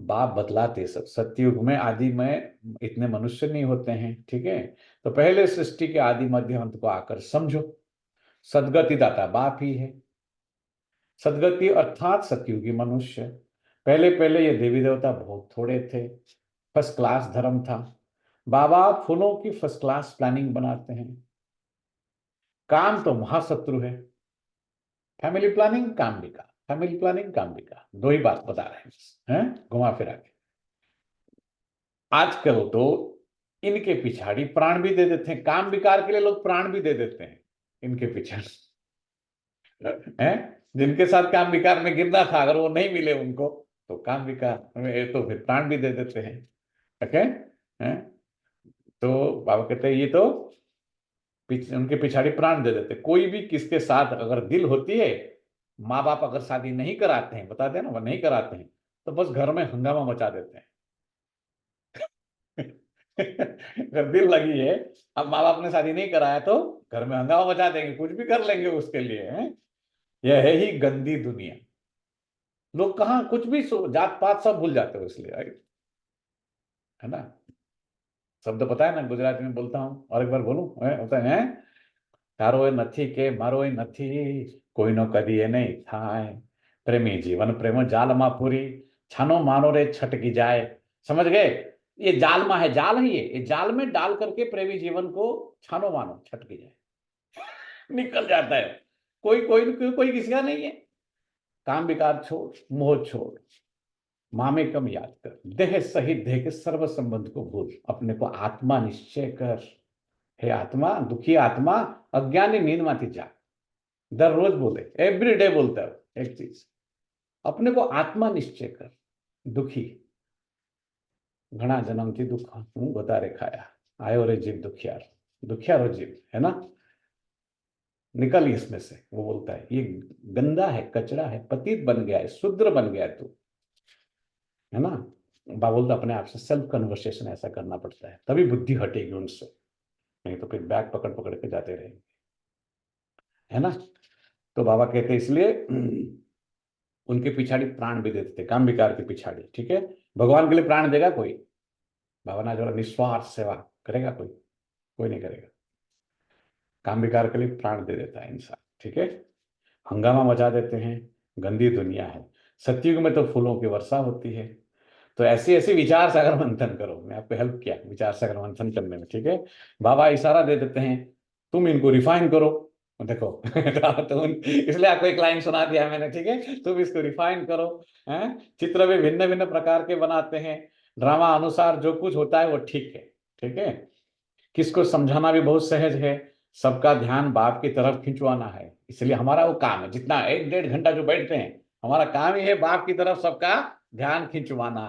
बाप बतलाते सब। सतयुग में आदि में इतने मनुष्य नहीं होते हैं, ठीक है। तो पहले सृष्टि के आदि मध्य अंत को आकर समझो। सदगति दाता बाप ही है। सदगति अर्थात सतयुगी मनुष्य। पहले पहले ये देवी देवता बहुत थोड़े थे, फर्स्ट क्लास धर्म था। बाबा फूलों की फर्स्ट क्लास प्लानिंग बनाते हैं। काम तो महाशत्रु है। फैमिली प्लानिंग काम भी का, फैमिली प्लानिंग काम भी का, दो ही बात बता रहे हैं घुमा फिरा के। आजकल तो इनके पिछाड़ी प्राण भी दे देते हैं, काम विकार के लिए लोग प्राण भी दे देते हैं इनके पीछे हैं। जिनके साथ काम विकार में गिरना था, अगर वो नहीं मिले उनको, तो काम विकार में तो फिर प्राण भी दे देते हैं, ओके हैं। तो बाबा कहते हैं ये तो उनके पिछाड़ी प्राण दे देते। कोई भी किसके साथ अगर दिल होती है, माँ बाप अगर शादी नहीं कराते हैं, बताते हैं ना, वो नहीं कराते हैं, तो बस घर में हंगामा मचा देते हैं अगर दिल लगी है, अब माँ बाप ने शादी नहीं कराया तो घर में हंगामा मचा देंगे, कुछ भी कर लेंगे उसके लिए, हैं? यह है ही गंदी दुनिया। लोग कहाँ कुछ भी जात पात सब भूल जाते हो इसलिए, है ना। शब्द पता है ना, गुजराती में बोलता हूँ और एक बार बोलूं, होता है, तारो એ નથી કે મારો એ નથી, કોઈનો કદી એ નહીં થાય, प्रेमी जीवन प्रेम जाल मा पूरी, छानो मानो रे छटकी जाए। समझ गए? ये जाल मा है, जाल है ये जाल में डाल करके प्रेमी जीवन को छानो मानो छटकी जाए, निकल जाता है। कोई कोई कोई किसी का नहीं है। काम विकार छोड़, मोह छोड़, मामे कम याद कर, देह सहित देह के सर्व संबंध को भूल, अपने को आत्मा निश्चय कर। हे आत्मा, दुखी आत्मा, अज्ञानी नींद माथी जाग। दररोज बोले, एवरी डे बोलता है एक चीज, अपने को आत्मा निश्चय कर। दुखी घना जन्म थी दुख हूं बतारे खाया, आयो रे जीव दुखियार, दुखियारो जीव, है ना। निकल इसमें से। वो बोलता है ये गंदा है, कचरा है, पतित बन गया है, शूद्र बन गया है तू, है ना। बा बोलता अपने आप से सेल्फ कन्वर्सेशन ऐसा करना पड़ता है, तभी बुद्धि हटेगी उनसे, नहीं तो फिर बैग पकड़ पकड़ के जाते रहेंगे, है ना। तो बाबा कहते इसलिए उनके पिछाड़ी प्राण भी देते थे, काम विकार के पिछाड़ी, ठीक है। भगवान के लिए प्राण देगा कोई? भावना जो निस्वार्थ सेवा करेगा कोई? कोई नहीं करेगा। काम विकार के लिए प्राण दे देता है इंसान, ठीक है। हंगामा मचा देते हैं, गंदी दुनिया है। सतयुग में तो फूलों की वर्षा होती है। तो ऐसी ऐसी विचार सागर मंथन करो। मैं आपको हेल्प किया विचार सागर मंथन करने में, ठीक है। बाबा इशारा दे देते हैं, तुम इनको रिफाइन करो। देखो तो इसलिए आपको एक लाइन सुना दिया मैंने, ठीक है। तुम इसको रिफाइन करो, हैं। चित्र भी भिन्न भिन्न प्रकार के बनाते हैं, ड्रामा अनुसार जो कुछ होता है वो ठीक है, ठीक है। किसको समझाना भी बहुत सहज है, सबका ध्यान बाप की तरफ खिंचवाना है। इसलिए हमारा वो काम है, जितना 1-1.5 घंटा जो बैठते हैं, हमारा काम ही है बाप की तरफ सबका ध्यान खिंचवाना,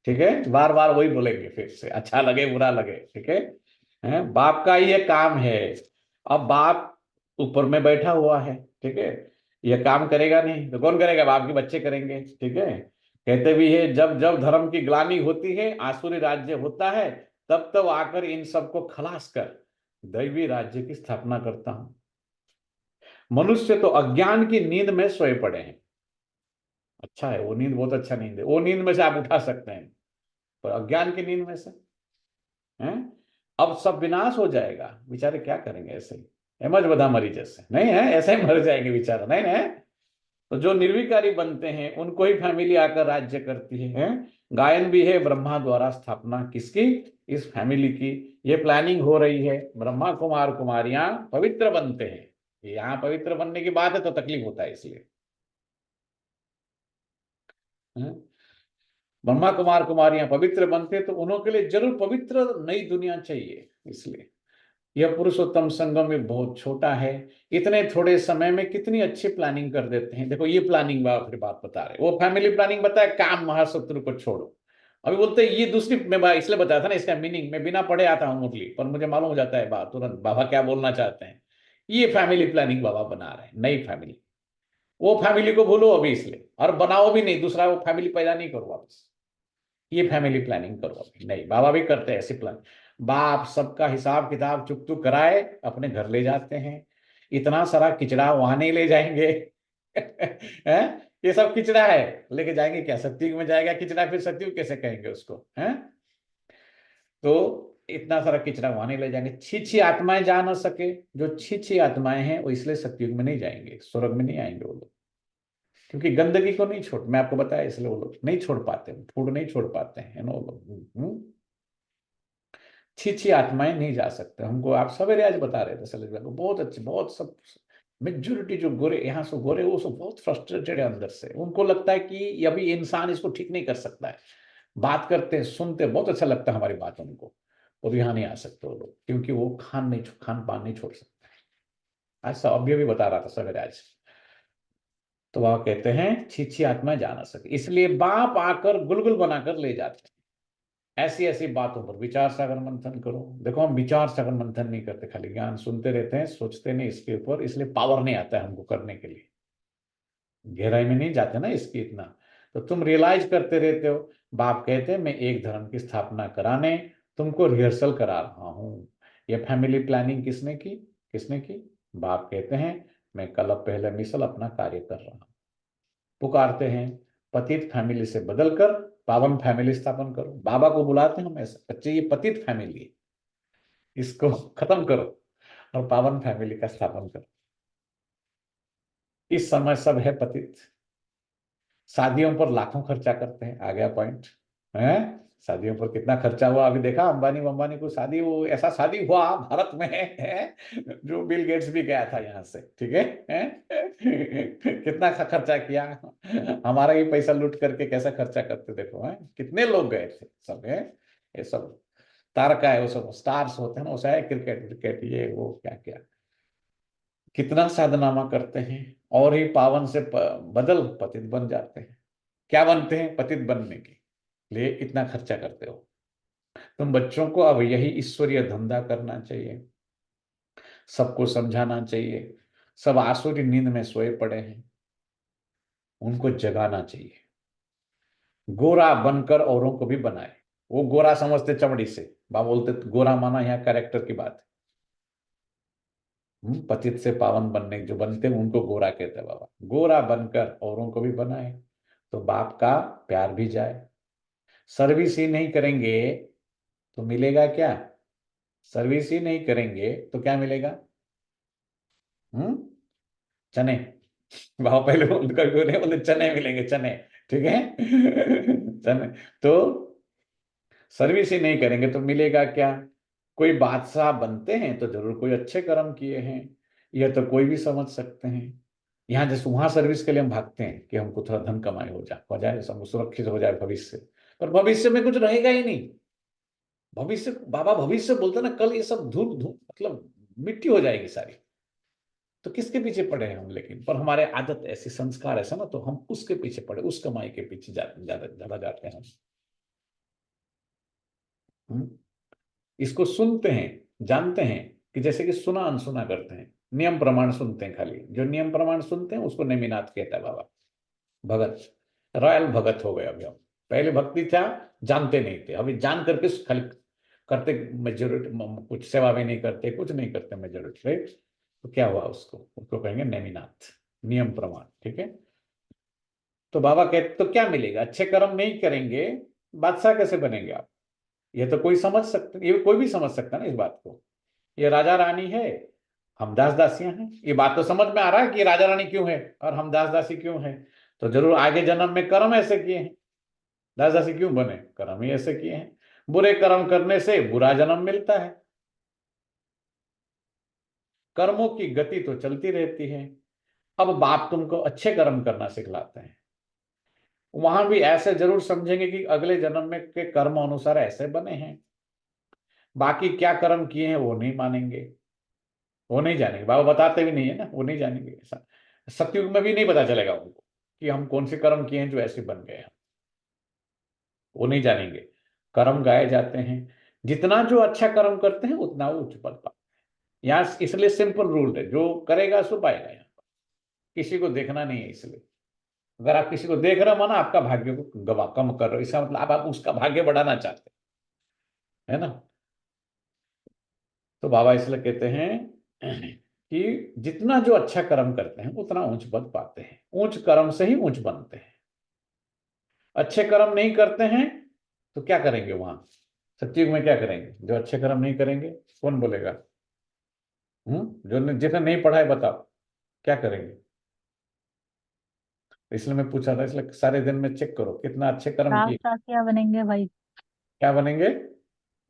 ठीक है। बार बार वही बोलेंगे फिर से, अच्छा लगे बुरा लगे, ठीक है। बाप का ही ये काम है। अब बाप ऊपर में बैठा हुआ है, ठीक है। ये काम करेगा नहीं तो कौन करेगा? बाप के बच्चे करेंगे, ठीक है। कहते भी है, जब जब धर्म की ग्लानि होती है, आसुरी राज्य होता है, तब तब आकर इन सबको खलास कर दैवी राज्य की स्थापना करता हूं। मनुष्य तो अज्ञान की नींद में सोए पड़े हैं। अच्छा है वो नींद, बहुत अच्छा नींद है वो, नींद में से आप उठा सकते हैं, पर अज्ञान की नींद में से हैं। अब सब विनाश हो जाएगा, बेचारे क्या करेंगे ऐसे ही, एमज बधा मरी जैसे नहीं है, ऐसे ही मर जाएंगे बेचारा, नहीं है। तो जो निर्विकारी बनते हैं उनको ही फैमिली आकर राज्य करती है। गायन भी है, ब्रह्मा द्वारा स्थापना किसकी? इस फैमिली की। ये प्लानिंग हो रही है, ब्रह्मा कुमार कुमारियां पवित्र बनते हैं। यहाँ पवित्र बनने की बात है तो तकलीफ होता है, इसलिए ब्रह्मा कुमार कुमारियां पवित्र बनते तो उन्हों के लिए जरूर पवित्र नई दुनिया चाहिए। इसलिए यह पुरुषोत्तम संगम में बहुत छोटा है, इतने थोड़े समय में कितनी अच्छी प्लानिंग कर देते हैं। देखो ये प्लानिंग फिर बात बता रहे, वो फैमिली प्लानिंग बताया, काम महाशत्रु को छोड़ो। अभी बोलते हैं ये दूसरी, मैं इसलिए बताया था ना इसका मीनिंग, मैं बिना पढ़े आता हूँ मुरली, पर मुझे मालूम हो जाता है बात तुरंत बाबा क्या बोलना चाहते हैं। ये फैमिली प्लानिंग बाबा बना रहे हैं, नई फैमिली। वो फैमिली को भूलो अभी इसलिए, और बनाओ भी नहीं, दूसरा वो फैमिली पैदा नहीं करो वापस। ये फैमिली प्लानिंग करो अभी नहीं, बाबा भी करते हैं ऐसी प्लान। बाप सबका हिसाब किताब चुक चुक कराए अपने घर ले जाते हैं। इतना सारा किचड़ा वहां नहीं ले जाएंगे हैं? ये सब किचड़ा है, लेके जाएंगे क्या? सतयुग में जाएगा किचड़ा, फिर सतयुग कैसे कहेंगे उसको, हैं? तो इतना सारा किचड़ा वहां नहीं ले जाएंगे। छी आत्माएं जा ना सके, जो छी आत्माएं हैं वो इसलिए सतयुग में नहीं जाएंगे, स्वर्ग में नहीं आएंगे वो लोग, क्योंकि गंदगी को नहीं छोड़, मैं आपको बताया, इसलिए वो लोग नहीं छोड़ पाते, फूड नहीं छोड़ पाते हैं ना वो लोग। छी आत्माएं नहीं जा सकते। हमको आप सवेरे आज बता रहे थे सलील को, बहुत अच्छे, बहुत सब मेजोरिटी जो गोरे यहाँ से गोरे, वो सब बहुत फ्रस्ट्रेटेड है अंदर से। उनको लगता है कि अभी इंसान इसको ठीक नहीं कर सकता है। बात करते हैं, सुनते, बहुत अच्छा लगता है हमारी बात उनको, और यहाँ नहीं आ सकते वो लोग, क्योंकि वो खान पान नहीं छोड़ सकते। आज अभी भी बता रहा था सवेरे आज। तो वह कहते हैं छी आत्मा जा ना सके, इसलिए बाप आकर गुलगुल बनाकर ले जाते हैं। ऐसी ऐसी बातों पर विचार सागर मंथन करो। देखो हम विचार सागर मंथन नहीं करते, खाली ज्ञान सुनते रहते हैं, सोचते नहीं इसके ऊपर, इसलिए पावर नहीं आता है हमको करने के लिए, गहराई में नहीं जाते ना इसकी इतना। तो तुम रियलाइज करते रहते हो। बाप कहते हैं मैं एक धर्म की स्थापना कराने तुमको रिहर्सल करा रहा हूं। यह फैमिली प्लानिंग किसने की? किसने की? बाप कहते हैं मैं कलब पहले मिसल अपना कार्य कर रहा हूं। पुकारते हैं पतित फैमिली से बदलकर पावन फैमिली स्थापन करो। बाबा को बुलाते हैं हम ऐसे, बच्चे ये पतित फैमिली है, इसको खत्म करो और पावन फैमिली का स्थापन करो। इस समय सब है पतित, शादियों पर लाखों खर्चा करते हैं। आ गया पॉइंट है, शादियों पर कितना खर्चा हुआ अभी देखा, अंबानी को शादी, वो ऐसा शादी हुआ भारत में है जो बिल गेट्स भी गया था यहाँ से, ठीक है? कितना खर्चा किया, हमारा ही पैसा लूट करके कैसा खर्चा करते देखो है, कितने लोग गए थे सब है। ये सब तारका है, वो सब स्टार्स होते हैं ना, उसे है क्रिकेट क्रिकेट ये वो क्या क्या, कितना साधनामा करते हैं और ही पावन से बदल पतित बन जाते हैं। क्या बनते हैं? पतित बनने के लिए इतना खर्चा करते हो तुम। बच्चों को अब यही ईश्वरीय धंधा करना चाहिए, सबको समझाना चाहिए। सब आसुरी नींद में सोए पड़े हैं, उनको जगाना चाहिए। गोरा बनकर औरों को भी बनाए। वो गोरा समझते चमड़ी से, बाबा बोलते गोरा माना यहाँ कैरेक्टर की बात है। पतित से पावन बनने जो बनते हैं उनको गोरा कहते हैं बाबा। गोरा बनकर औरों को भी बनाए तो बाप का प्यार भी जाए। सर्विस ही नहीं करेंगे तो मिलेगा क्या? सर्विस ही नहीं करेंगे तो क्या मिलेगा? चने। बाबा पहले कभी नहीं बोलते चने मिलेंगे, चने, ठीक है? चने। तो सर्विस ही नहीं करेंगे तो मिलेगा क्या? कोई बादशाह बनते हैं तो जरूर कोई अच्छे कर्म किए हैं, यह तो कोई भी समझ सकते हैं। यहाँ जैसे वहां सर्विस के लिए हम भागते हैं कि हमको थोड़ा धन कमाई हो जाए सब सुरक्षित हो जाए भविष्य, पर भविष्य में कुछ रहेगा ही नहीं। भविष्य, बाबा भविष्य बोलते ना, कल ये सब धूल धूल मतलब मिट्टी हो जाएगी सारी। तो किसके पीछे पड़े हैं हम? लेकिन पर हमारे आदत ऐसी, संस्कार ऐसा ना, तो हम उसके पीछे पड़े, उस कमाई के पीछे ज्यादा ज्यादा जाते हैं हम। हम्म? इसको सुनते हैं, जानते हैं कि जैसे कि सुना अनसुना करते हैं, नियम प्रमाण सुनते हैं। खाली जो नियम प्रमाण सुनते हैं उसको नेमिनाथ कहता है बाबा। भगत, रॉयल भगत हो गए अभी हम। पहले भक्ति था, जानते नहीं थे, अभी जान करके खाली करते, मेजोरिटी कुछ सेवा भी नहीं करते, कुछ नहीं करते मेजोरिटी, राइट? तो क्या हुआ? उसको कहेंगे नेमिनाथ, नियम प्रमाण, ठीक है? तो बाबा कहते तो क्या मिलेगा? अच्छे कर्म नहीं करेंगे, बादशाह कैसे बनेंगे आप? ये तो कोई समझ सकते, ये कोई भी समझ सकता है ना इस बात को। ये राजा रानी है, हम दास दासियां हैं। ये बात तो समझ में आ रहा है कि राजा रानी क्यों है और हम दास दासी क्यों हैं। तो जरूर आगे जन्म में कर्म ऐसे किए हैं, दास दासी क्यों बने? कर्म ही ऐसे किए हैं। बुरे कर्म करने से बुरा जन्म मिलता है। कर्मों की गति तो चलती रहती है। अब बाप तुमको अच्छे कर्म करना सिखलाते हैं, वहां भी ऐसे जरूर समझेंगे कि अगले जन्म में के कर्म अनुसार ऐसे बने हैं। बाकी क्या कर्म किए हैं वो नहीं मानेंगे, वो नहीं जानेंगे। बाबा बताते भी नहीं है ना, वो नहीं जानेंगे। ऐसा सतयुग में भी नहीं पता चलेगा उनको कि हम कौन से कर्म किए हैं जो ऐसे बन गए हैं, वो नहीं जानेंगे। कर्म गाए जाते हैं, जितना जो अच्छा कर्म करते हैं उतना वो उच्च पद पाते हैं। यहाँ इसलिए सिंपल रूल है, जो करेगा सो पाएगा। यहाँ किसी को देखना नहीं है। इसलिए अगर आप किसी को देख रहे हो माना आपका भाग्य को गवा कम कर रहे हो, इसका मतलब आप उसका भाग्य बढ़ाना चाहते हैं, है ना? तो बाबा इसलिए कहते हैं कि जितना जो अच्छा कर्म करते हैं उतना ऊंच पद पाते हैं। ऊंच कर्म से ही ऊंच बनते हैं। अच्छे कर्म नहीं करते हैं तो क्या करेंगे वहां सत्युग में? क्या करेंगे जो अच्छे कर्म नहीं करेंगे? कौन बोलेगा? जो जिसने नहीं पढ़ा है बताओ, क्या करेंगे? इसलिए मैं पूछा था, इसलिए सारे दिन में चेक करो कितना अच्छे कर्म दास किए। दासियां बनेंगे भाई। क्या बनेंगे?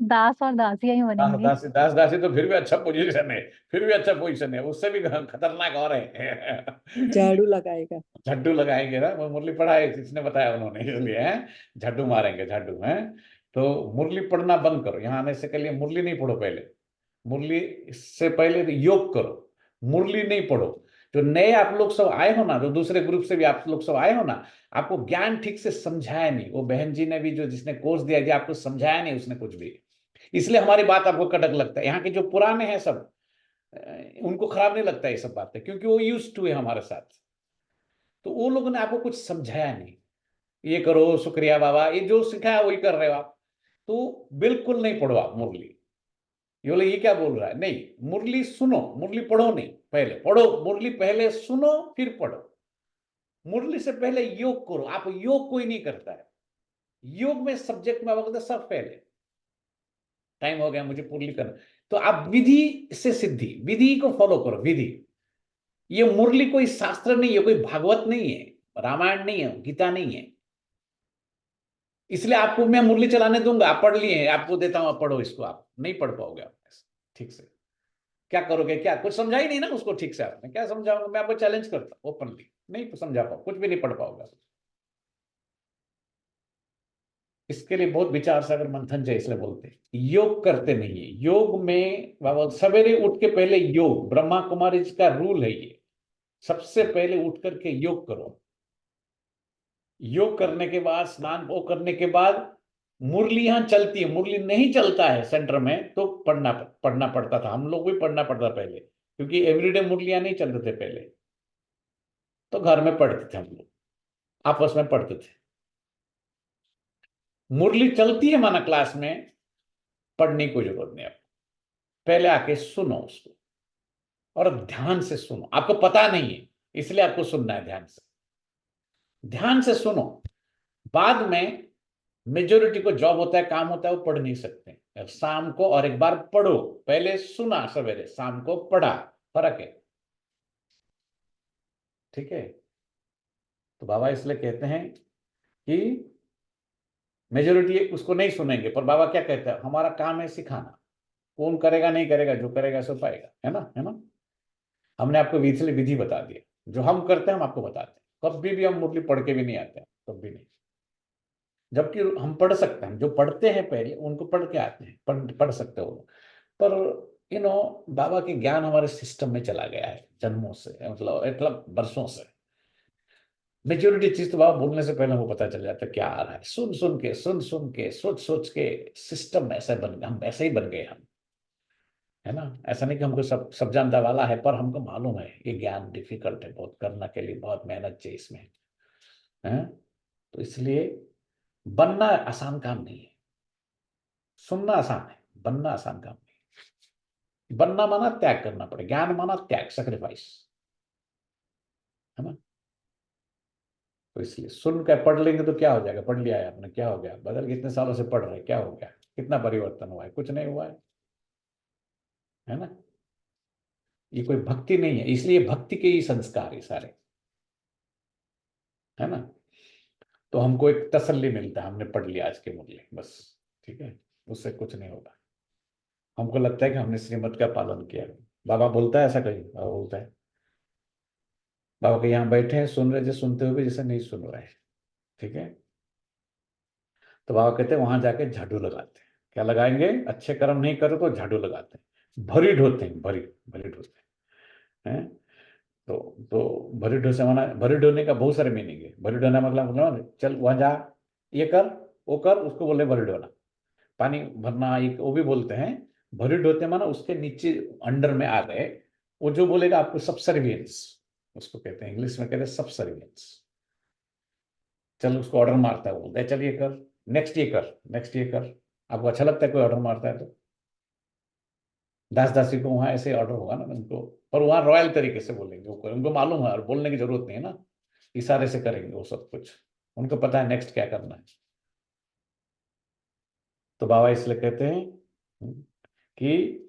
दास और दासियां ही बनेंगे। दास दासी तो फिर भी अच्छा पोजीशन है, फिर भी अच्छा पोजीशन है, उससे भी खतरनाक और है। झाड़ू लगाएगा। झड्डू लगाएंगे ना, वो मुरली पढ़ा है, किसने बताया उन्होंने, इसलिए है झड्डू मारेंगे, झड्डू है। तो मुरली पढ़ना बंद करो, यहाँ आने से पहले मुरली नहीं पढ़ो। पहले मुरली से पहले योग करो, मुरली नहीं पढ़ो। जो नए आप लोग सब आए हो ना, जो दूसरे ग्रुप से भी आप लोग सब आए हो ना, आपको ज्ञान ठीक से समझाया नहीं। वो बहन जी ने भी जो जिसने कोर्स दिया आपको समझाया नहीं उसने कुछ भी, इसलिए हमारी बात आपको कड़क लगता है। यहाँ के जो पुराने हैं सब, उनको खराब नहीं लगता ये सब बातें, क्योंकि वो यूज टू है हमारे साथ। तो वो लोगों ने आपको कुछ समझाया नहीं, ये करो शुक्रिया बाबा, ये जो सिखाया वही कर रहे हो आप। तो बिल्कुल नहीं पढ़ो आप मुरली। ये बोले ये क्या बोल रहा है, नहीं मुरली सुनो, मुरली पढ़ो नहीं, पहले पढ़ो मुरली, पहले सुनो फिर पढ़ो। मुरली से पहले योग करो। आप योग कोई नहीं करता है, योग में सब्जेक्ट में बोलते सब पहले। टाइम हो गया मुझे मुरली करना, तो आप विधि से सिद्धि, विधि को फॉलो करो, विधि। ये मुरली कोई शास्त्र नहीं है, कोई भागवत नहीं है, रामायण नहीं है, गीता नहीं है। इसलिए आपको मैं मुरली चलाने दूंगा, आप पढ़ लिए, आपको देता हूं, आप पढ़ो इसको, आप नहीं पढ़ पाओगे आप ठीक से। क्या करोगे, क्या कुछ समझा ही नहीं ना उसको ठीक से, आपने क्या समझाऊंगा, मैं आपको चैलेंज करता हूं ओपनली, नहीं समझा पाओ, कुछ भी नहीं पढ़ पाओगे। इसके लिए बहुत विचार सागर मंथन चाहिए, इसलिए बोलते हैं योग करते नहीं है। योग में बाबा सवेरे उठ के पहले योग, ब्रह्मा कुमारी जी का रूल है ये, सबसे पहले उठ करके योग करो। योग करने के बाद स्नान वो करने के बाद मुरली यहां चलती है, मुरली नहीं चलता है सेंटर में तो पढ़ना पढ़ना पड़ता था, हम लोग भी पढ़ना पड़ता पहले, क्योंकि एवरीडे मुरलियां नहीं चलते थे पहले, तो घर में पढ़ते थे हम लोग, आपस में पढ़ते थे। मुरली चलती है माना क्लास में, पढ़ने की कोई जरूरत नहीं, आपको पहले आके सुनो उसको, और ध्यान से सुनो। आपको पता नहीं है इसलिए आपको सुनना है, ध्यान से, ध्यान से सुनो। बाद में मेजोरिटी को जॉब होता है, काम होता है, वो पढ़ नहीं सकते, शाम को और एक बार पढ़ो, पहले सुना सवेरे, शाम को पढ़ा, फर्क है, ठीक है। तो बाबा इसलिए कहते हैं कि मेजोरिटी उसको नहीं सुनेंगे, पर बाबा क्या कहते हैं, हमारा काम है सिखाना, कौन करेगा नहीं करेगा, जो करेगा सो पाएगा, है ना, है ना। हमने आपको विधि विधि बता दिया, जो हम करते हैं हम आपको बताते हैं, कभी भी हम मुरली पढ़ के भी नहीं आते हैं, कभी नहीं। जबकि हम पढ़ सकते हैं, जो पढ़ते हैं पहले उनको पढ़ के आते हैं, पढ़ सकते हो, पर बाबा के ज्ञान हमारे सिस्टम में चला गया है जन्मों से, मतलब वर्षों से। मेजोरिटी चीज तो बाबा बोलने से पहले हमको पता चल जाता है क्या आ रहा है, सुन सुन के सोच सोच के सिस्टम ऐसा बन, हम ऐसे ही बन गए हम, है ना। ऐसा नहीं कि हमको सब सब जानता वाला है, पर हमको मालूम है ये ज्ञान डिफिकल्ट है बहुत, करने के लिए बहुत मेहनत चाहिए इसमें, है। तो इसलिए बनना आसान काम नहीं है, सुनना आसान है, बनना आसान काम नहीं। बनना माना त्याग करना पड़े, ज्ञान माना त्याग, सेक्रीफाइस, है ना। तो इसलिए सुन कर पढ़ लेंगे तो क्या हो जाएगा, पढ़ लिया है आपने, क्या हो गया, बदल के इतने सालों से पढ़ रहे, क्या हो गया, कितना परिवर्तन हुआ है, कुछ नहीं हुआ है ना। ये कोई भक्ति नहीं है, इसलिए भक्ति के ही संस्कार ये सारे, है ना। तो हमको एक तसल्ली मिलता है, हमने पढ़ लिया आज के मुरली, बस, ठीक है, उससे कुछ नहीं होगा। हमको लगता है कि हमने श्रीमत का पालन किया। बाबा बोलता है ऐसा, कहीं बाबा बोलता है, बाबा के यहाँ बैठे हैं, सुन रहे, जैसे सुनते हुए जैसे नहीं सुन रहे हैं, ठीक है। तो बाबा कहते हैं वहां जाके झाड़ू लगाते हैं, क्या लगाएंगे, अच्छे कर्म नहीं करो तो झाड़ू लगाते हैं, भरी ढोते हैं, भरी भरी ढोते हैं। तो भरी ढो से माना, भरी ढोने का बहुत सारे मीनिंग है। भरी ढोना मतलब चल वहां जा, ये कर वो कर, उसको बोले भरी ढोना। पानी भरना एक वो भी बोलते हैं। भरी ढोते माना उसके नीचे अंडर में आ गए, वो जो बोलेगा आपको सबसर्वियंस, उसको कहते हैं, इंग्लिश में कहते हैं सबसर्वियंस। चल उसको ऑर्डर मारता है, वो बोलता है चल ये कर, नेक्स्ट ये कर, नेक्स्ट ये कर। आपको अच्छा लगता है कोई ऑर्डर मारता है तो, दास दासी को वहां ऐसे ऑर्डर होगा ना उनको, पर वहां रॉयल तरीके से बोलेंगे, वो उनको मालूम है और बोलने की जरूरत नहीं है ना, इशारे से करेंगे वो सब कुछ, उनको पता है नेक्स्ट क्या करना है। तो बाबा इसलिए कहते हैं कि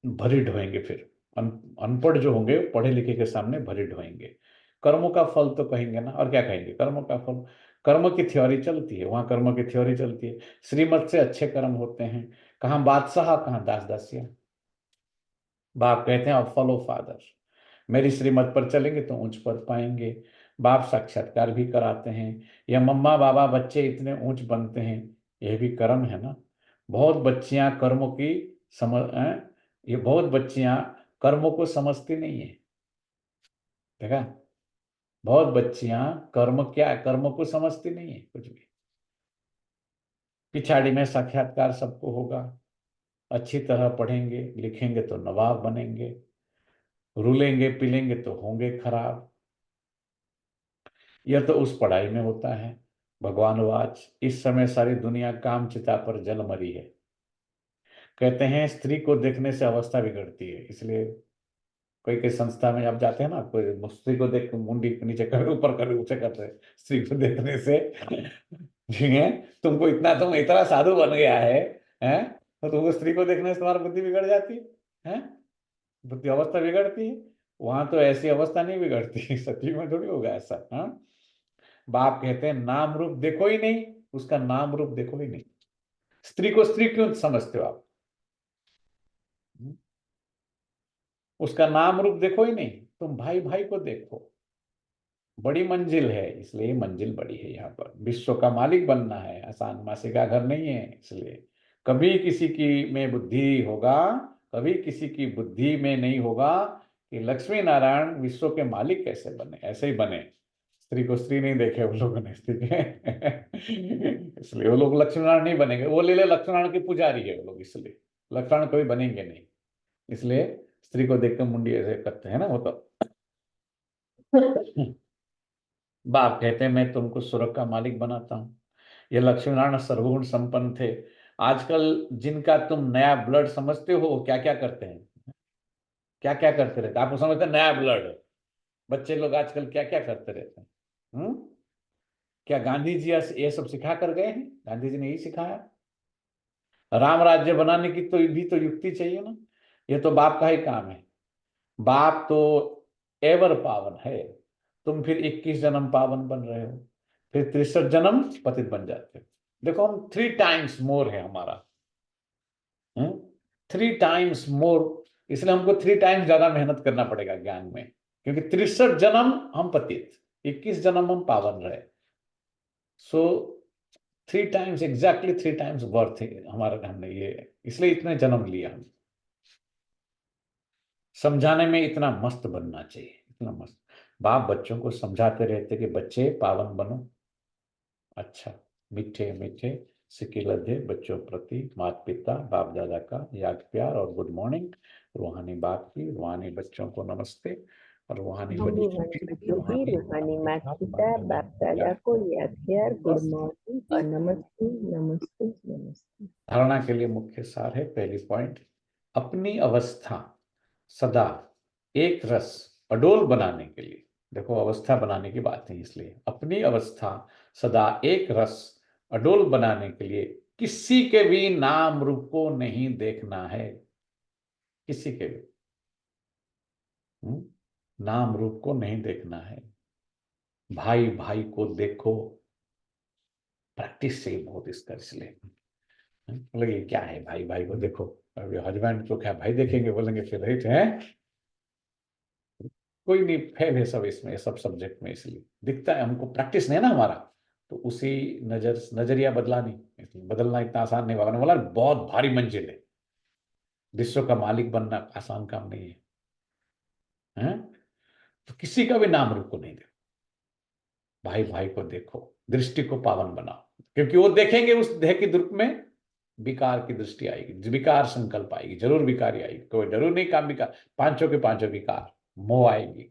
भरी ढोएंगे, फिर अनपढ़ जो होंगे पढ़े लिखे के सामने भरी ढोएंगे। कर्मों का फल तो कहेंगे ना, और क्या कहेंगे, कर्मों का फल, कर्म की थ्योरी चलती है वहां, कर्म की थ्योरी चलती है, श्रीमत से अच्छे कर्म होते हैं, कहाँ बादशाह कहाँ दास दासिया। बाप कहते हैं अब फॉलो फादर, मेरी श्रीमत पर चलेंगे तो उच्च पद पाएंगे। बाप साक्षात्कार भी कराते हैं, या मम्मा बाबा बच्चे इतने ऊंच बनते हैं, यह भी कर्म है ना। बहुत बच्चियां कर्मों की समझ ये बहुत बच्चियां कर्मों को समझती नहीं है, देखा, बहुत बच्चियां कर्म क्या है, कर्मों को समझती नहीं है कुछ भी। पिछाड़ी में साक्षात्कार सबको होगा, अच्छी तरह पढ़ेंगे लिखेंगे तो नवाब बनेंगे, रुलेंगे पिलेंगे तो होंगे खराब। यह तो उस पढ़ाई में होता है। भगवान वाच, इस समय सारी दुनिया काम चिता पर जल मरी है। कहते हैं स्त्री को देखने से अवस्था बिगड़ती है, इसलिए कोई कोई संस्था में आप जाते हैं ना, कोई स्त्री को देख मुंडी नीचे कर ऊपर कर ऊंचे कर रहे, स्त्री को देखने से ठीक है, तुम इतना साधु बन गया है, तो तुमको स्त्री को देखने से तुम्हारी बुद्धि बिगड़ जाती है, बुद्धि अवस्था बिगड़ती है। वहां तो ऐसी अवस्था नहीं बिगड़ती, सती में थोड़ी होगा ऐसा। हाँ, बाप कहते हैं नाम रूप देखो ही नहीं, उसका नाम रूप देखो ही नहीं। स्त्री को स्त्री क्यों समझते हो आप? उसका नाम रूप देखो ही नहीं, तुम भाई भाई को देखो। बड़ी मंजिल है, इसलिए मंजिल बड़ी है। यहाँ पर विश्व का मालिक बनना है, आसान मासी का घर नहीं है। इसलिए कभी किसी की में बुद्धि होगा, कभी किसी की बुद्धि में नहीं होगा कि लक्ष्मी नारायण विश्व के मालिक कैसे बने, ऐसे ही बने। स्त्री को स्त्री नहीं देखे वो लोगों ने, ठीक है। इसलिए वो लोग लक्ष्मी नारायण नहीं बनेंगे, वो ले लक्ष्मी नारायण के पुजारी है वो लोग, इसलिए लक्ष्मी नारायण कभी बनेंगे नहीं। इसलिए स्त्री को देखकर मुंडी ऐसे करते हैं ना वो तो। बाप कहते हैं मैं तुमको स्वर्ग का मालिक बनाता हूँ। ये लक्ष्मी नारायण सर्वगुण संपन्न थे। आजकल जिनका तुम नया ब्लड समझते हो, क्या क्या करते हैं, क्या क्या करते रहते हैं? आपको समझते हैं नया ब्लड, बच्चे लोग आजकल क्या क्या करते रहते हैं? क्या गांधी जी ये सब सिखा कर गए हैं? गांधी जी ने यही सिखाया। राम राज्य बनाने की तो भी तो युक्ति चाहिए ना। ये तो बाप का ही काम है। बाप तो एवर पावन है। तुम फिर 21 जन्म पावन बन रहे हो, फिर 63 जन्म पतित बन जाते हो। देखो हम 3 टाइम्स मोर है हमारा, 3 टाइम्स मोर। इसलिए हमको 3 टाइम्स ज्यादा मेहनत करना पड़ेगा ज्ञान में, क्योंकि 63 जन्म हम पतित, 21 जन्म हम पावन रहे। सो 3 टाइम्स, एग्जैक्टली 3 टाइम्स वर्थ है हमारा, हमने ये इसलिए इतने जन्म लिया। हम समझाने में इतना मस्त बनना चाहिए, इतना मस्त। बाप बच्चों को समझाते रहते कि बच्चे पावन बनो। अच्छा, मीठे मीठे सिक्के लधे बच्चों प्रति माता पिता बाप दादा का याद प्यार और गुड मॉर्निंग। रूहानी बाप की, रूहानी बच्चों को नमस्ते, और रूहानी बच्चों रूहानी की, बच्चों की, रूहानी माता पिता बाप बाप दादा दादा को याद प्यार, गुड बस। मॉर्निंग और नमस्ते नमस्ते नमस्ते। धारणा के लिए मुख्य सार है, पहली पॉइंट, अपनी अवस्था सदा एक रस अडोल बनाने के लिए। देखो अवस्था बनाने की बात है, इसलिए अपनी अवस्था सदा एक रस अडोल बनाने के लिए किसी के भी नाम रूप को नहीं देखना है। किसी के भी नाम रूप को नहीं देखना है। भाई भाई को देखो, प्रैक्टिस चाहिए बहुत इसका। इसलिए बोलेंगे क्या है भाई भाई को देखो, अभी हस्बैंड को क्या भाई देखेंगे, बोलेंगे फिर राइट है, कोई नहीं, फेल है सब इसमें, सब सब्जेक्ट में। इसलिए दिखता है हमको, प्रैक्टिस नहीं है ना हमारा, तो उसी नजरिया बदला नहीं, इसलिए बदलना इतना आसान नहीं। भगवान ने बोला बहुत भारी मंजिल है, विश्व का मालिक बनना आसान काम नहीं है, हैं? तो किसी का भी नाम रूप को नहीं देखो, भाई भाई को देखो, दृष्टि को पावन बनाओ, क्योंकि वो देखेंगे उस देह की रूप में विकार की दृष्टि आएगी, विकार संकल्प आएगी, जरूर विकारी आएगी, कोई जरूर नहीं काम विकार, पांचों के पांचों विकार, मोह आएगी।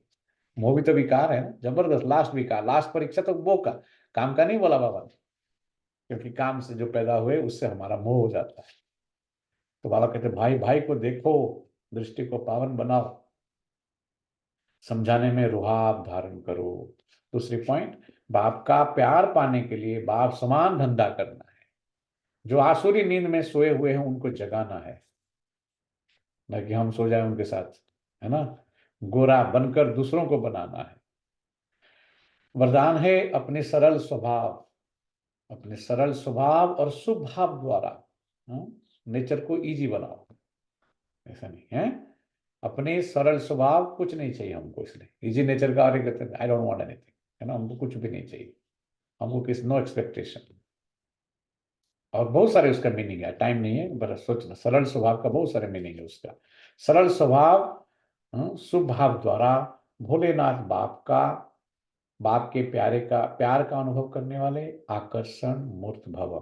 मोह भी तो विकार है ना, जबरदस्त, लास्ट विकार, लास्ट परीक्षा तो मोह का, काम का नहीं बोला बाबा ने, क्योंकि काम से जो पैदा हुए उससे हमारा मोह हो जाता है। तो बाबा कहते भाई भाई को देखो, दृष्टि को पावन बनाओ, समझाने में रुहाब धारण करो। दूसरी पॉइंट, बाप का प्यार पाने के लिए बाप समान धंधा करना है। जो आसुरी नींद में सोए हुए हैं उनको जगाना है, ना कि हम सो जाए उनके साथ, है ना। गोरा बनकर दूसरों को बनाना है। वरदान है अपने सरल स्वभाव, अपने सरल स्वभाव और शुभ भाव द्वारा नेचर को इजी बनाओ। ऐसा नहीं है, अपने सरल स्वभाव, कुछ नहीं चाहिए हमको, इसलिए इजी नेचर का आर्य कहते हैं आई डोंट वांट एनीथिंग, है ना, हमको कुछ भी नहीं चाहिए, हमको किस नो एक्सपेक्टेशन। और बहुत सारे उसका मीनिंग है, टाइम नहीं है, बस सोचना, सरल स्वभाव का बहुत सारे मीनिंग है उसका। सरल स्वभाव, शुभ भाव द्वारा भोलेनाथ बाप के प्यार का अनुभव करने वाले आकर्षण मूर्त भव।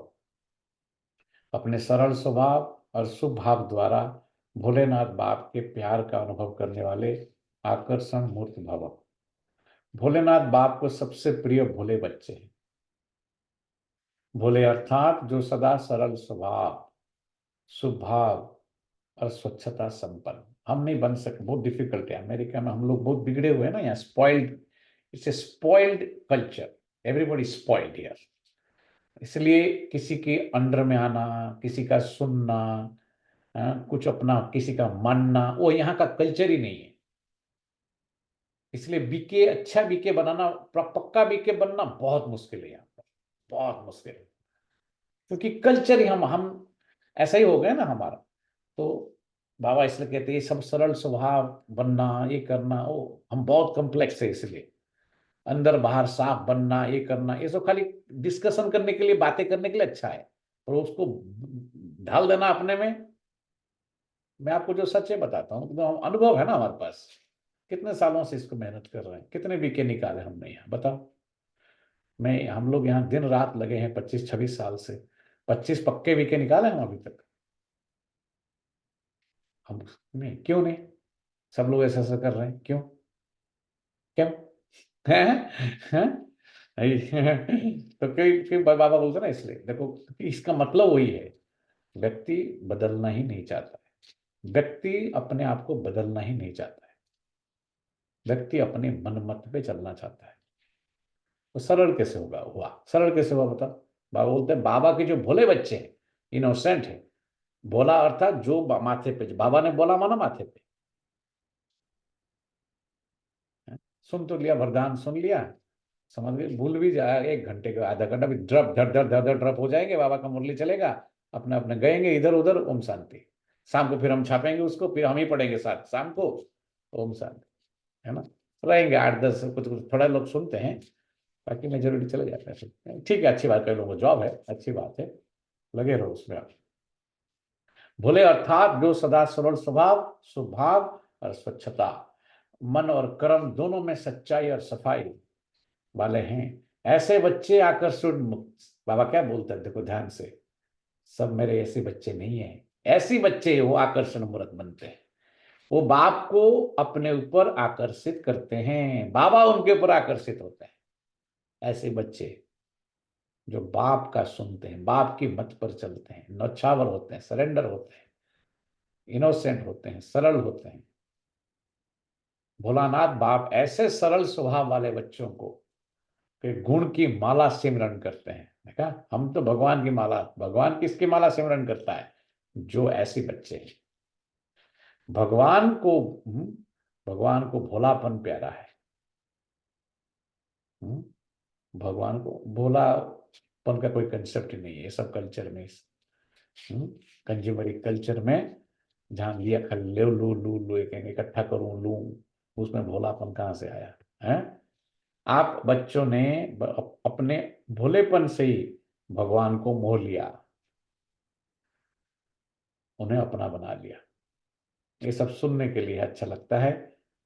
अपने सरल स्वभाव और शुभ भाव द्वारा भोलेनाथ बाप के प्यार का अनुभव करने वाले आकर्षण मूर्त भव। भोलेनाथ बाप को सबसे प्रिय भोले बच्चे हैं। भोले अर्थात जो सदा सरल स्वभाव, सुभाव और स्वच्छता संपन्न। हम नहीं बन सकते, बहुत डिफिकल्ट है। अमेरिका में हम लोग बहुत बिगड़े हुए हैं ना, यहाँ spoiled, it's a spoiled culture, everybody spoiled here. इसलिए किसी के अंडर में आना, किसी का सुनना, कुछ अपना किसी का मानना, वो यहाँ का कल्चर ही नहीं है। इसलिए बीके, अच्छा बीके बनाना, पक्का बीके बनना बहुत मुश्किल है यहाँ पर, बहुत मुश्किल है, क्योंकि कल्चर ही हम ऐसा ही हो गया ना हमारा। तो बाबा इसलिए कहते हैं सब सरल स्वभाव बनना, ये करना, वो हम बहुत कॉम्प्लेक्स है, इसलिए अंदर बाहर साफ बनना, ये करना, ये सब खाली डिस्कशन करने के लिए, बातें करने के लिए अच्छा है, और उसको ढाल देना अपने में। मैं आपको जो सच है बताता हूँ, तो अनुभव है ना हमारे पास, कितने सालों से इसको मेहनत कर रहे हैं, कितने बीके निकाले हमने यहाँ, बताओ। हम लोग यहाँ दिन रात लगे हैं 25-26 साल से, 25 पक्के बीके निकाले हम अभी तक। हम नहीं, क्यों नहीं? सब लोग ऐसा ऐसा कर रहे हैं, क्यों? क्यों? तो कई बाबा बोलते ना, इसलिए देखो, इसका मतलब वही है, व्यक्ति बदलना ही नहीं चाहता है, व्यक्ति अपने आप को बदलना ही नहीं चाहता है, व्यक्ति अपने मन मत पे चलना चाहता है। तो सरल कैसे हुआ? सरल कैसे हुआ बता? बाबा बोलते हैं, बाबा के जो भोले बच्चे हैं, इनोसेंट है, भोला अर्थात जो माथे पे, बाबा ने बोला माना माथे पे, सुन तो लिया, वरदान सुन लिया, समझ गए, भूल भी जाए 1 घंटे का, आधा घंटा भी ड्रप धर धर धर धर ड्रप हो जाएंगे, बाबा का मुरली चलेगा, अपने अपने गएंगे इधर उधर, ओम शांति। शाम को फिर हम छापेंगे उसको, फिर हम ही पढ़ेंगे साथ शाम को, ओम शांति, है ना। रहेंगे 8-10, कुछ थोड़ा लोग सुनते हैं, बाकी मेजोरिटी चले जाते हैं। ठीक है, अच्छी बात, कई लोगों को जॉब है, अच्छी बात है, लगे रहो उसमें आप। भोले अर्थात जो सदा सरल स्वभाव, सुभाव और स्वच्छता, मन और कर्म दोनों में सच्चाई और सफाई वाले हैं, ऐसे बच्चे आकर्षण मुक्त। बाबा क्या बोलते हैं, देखो ध्यान से, सब मेरे ऐसे बच्चे नहीं हैं, ऐसे बच्चे वो आकर्षण मूर्त बनते हैं, वो बाप को अपने ऊपर आकर्षित करते हैं, बाबा उनके ऊपर आकर्षित होते हैं। ऐसे बच्चे जो बाप का सुनते हैं, बाप की मत पर चलते हैं, नौछावर होते हैं, सरेंडर होते हैं, इनोसेंट होते हैं, सरल होते हैं। भोलानाथ बाप ऐसे सरल स्वभाव वाले बच्चों को फिर गुण की माला सिमरन करते हैं। देखा, हम तो भगवान की माला, भगवान किसकी माला सिमरन करता है? जो ऐसे बच्चे हैं। भगवान को भोलापन प्यारा है, भगवान को भोलापन का कोई कंसेप्ट ही नहीं है। ये सब कल्चर में, कंज्यूमरी कल्चर में, जहां लिया खाली ले लू लू लू, इकट्ठा करूं लू, उसमें भोलापन कहाँ से आया है? आप बच्चों ने अपने भोलेपन से ही भगवान को मोह लिया, उन्हें अपना बना लिया। ये सब सुनने के लिए अच्छा लगता है,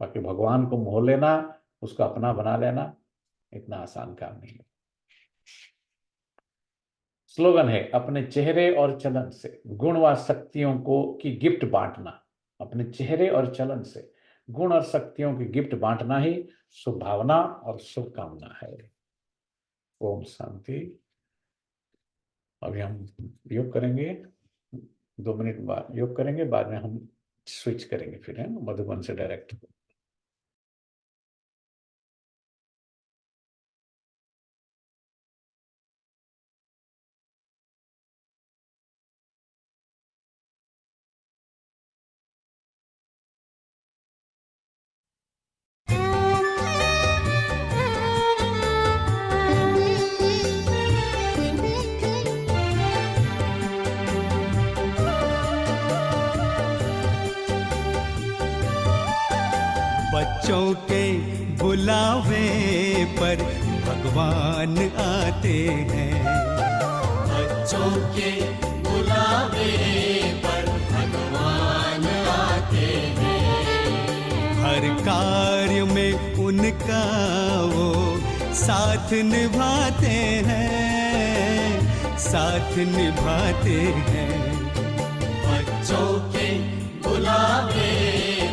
बाकी भगवान को मोह लेना, उसको अपना बना लेना इतना आसान काम नहीं है। स्लोगन है, अपने चेहरे और चलन से गुण व शक्तियों की गिफ्ट बांटना। अपने चेहरे और चलन से गुण और शक्तियों की गिफ्ट बांटना ही शुभभावना और शुभकामना है। ओम शांति। अभी हम योग करेंगे, 2 मिनट बाद योग करेंगे, बाद में हम स्विच करेंगे फिर, है ना, मधुबन से डायरेक्ट। बच्चों के बुलावे पर भगवान आते हैं, बच्चों के बुलावे पर भगवान आते हैं। हर कार्य में उनका वो साथ निभाते हैं, साथ निभाते हैं। बच्चों के बुलावे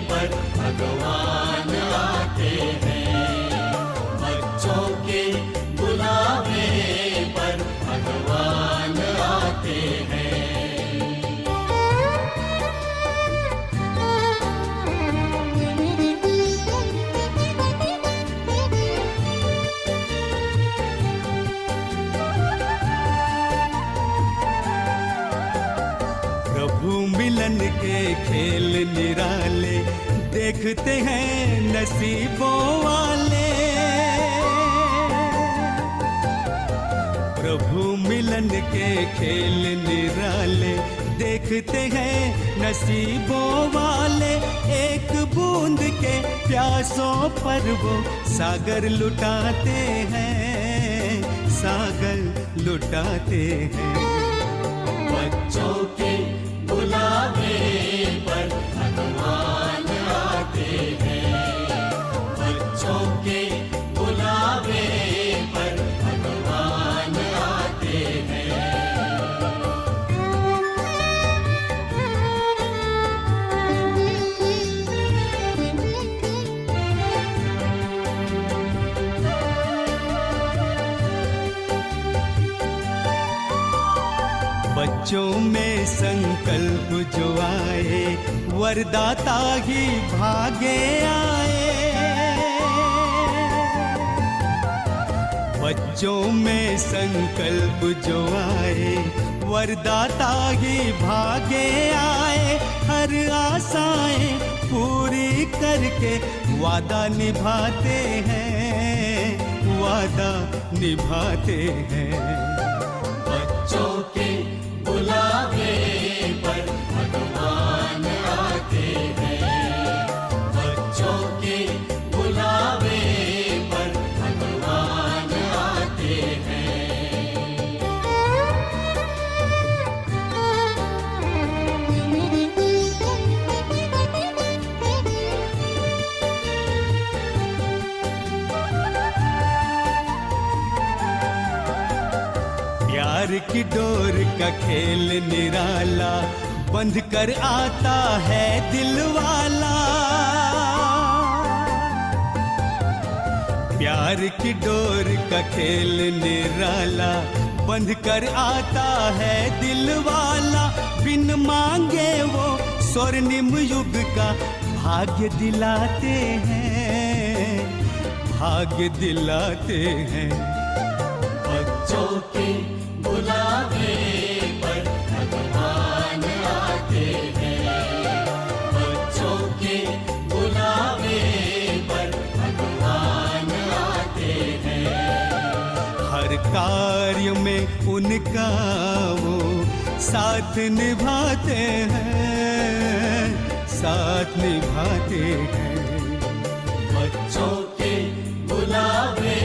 पर भगवान आते हैं, बच्चों के बुलावे पर भगवान आते हैं। प्रभु मिलन के खेल निराले देखते हैं नसीबों वाले। प्रभु मिलन के खेल निराले देखते हैं नसीबों वाले। एक बूंद के प्यासों पर वो सागर लुटाते हैं, सागर लुटाते हैं। बच्चों के बुलावे पर भगवान आते हैं। बच्चों के बुलावे पर भगवान आते हैं। बच्चों में संकल्प जो आए वरदाता ही भागे आए। बच्चों में संकल्प जो आए वरदाता ही भागे आए। हर आशाएं पूरी करके वादा निभाते हैं, वादा निभाते हैं। बच्चों के बुलावे पर भगवान आते हैं। बच्चों के बुलावे पर भगवान आते हैं। प्यार की डोर का खेल निराला बंध कर आता है दिल वाला। प्यार की डोर का खेल निराला बंध कर आता है दिल वाला। बिन मांगे वो स्वर्णिम युग का भाग्य दिलाते हैं, भाग्य दिलाते हैं। बच्चों के बुलावे पर भगवान आते हैं। बच्चों के बुलावे पर भगवान आते हैं। हर कार्य में उनका वो साथ निभाते हैं, साथ निभाते हैं। बच्चों के बुलावे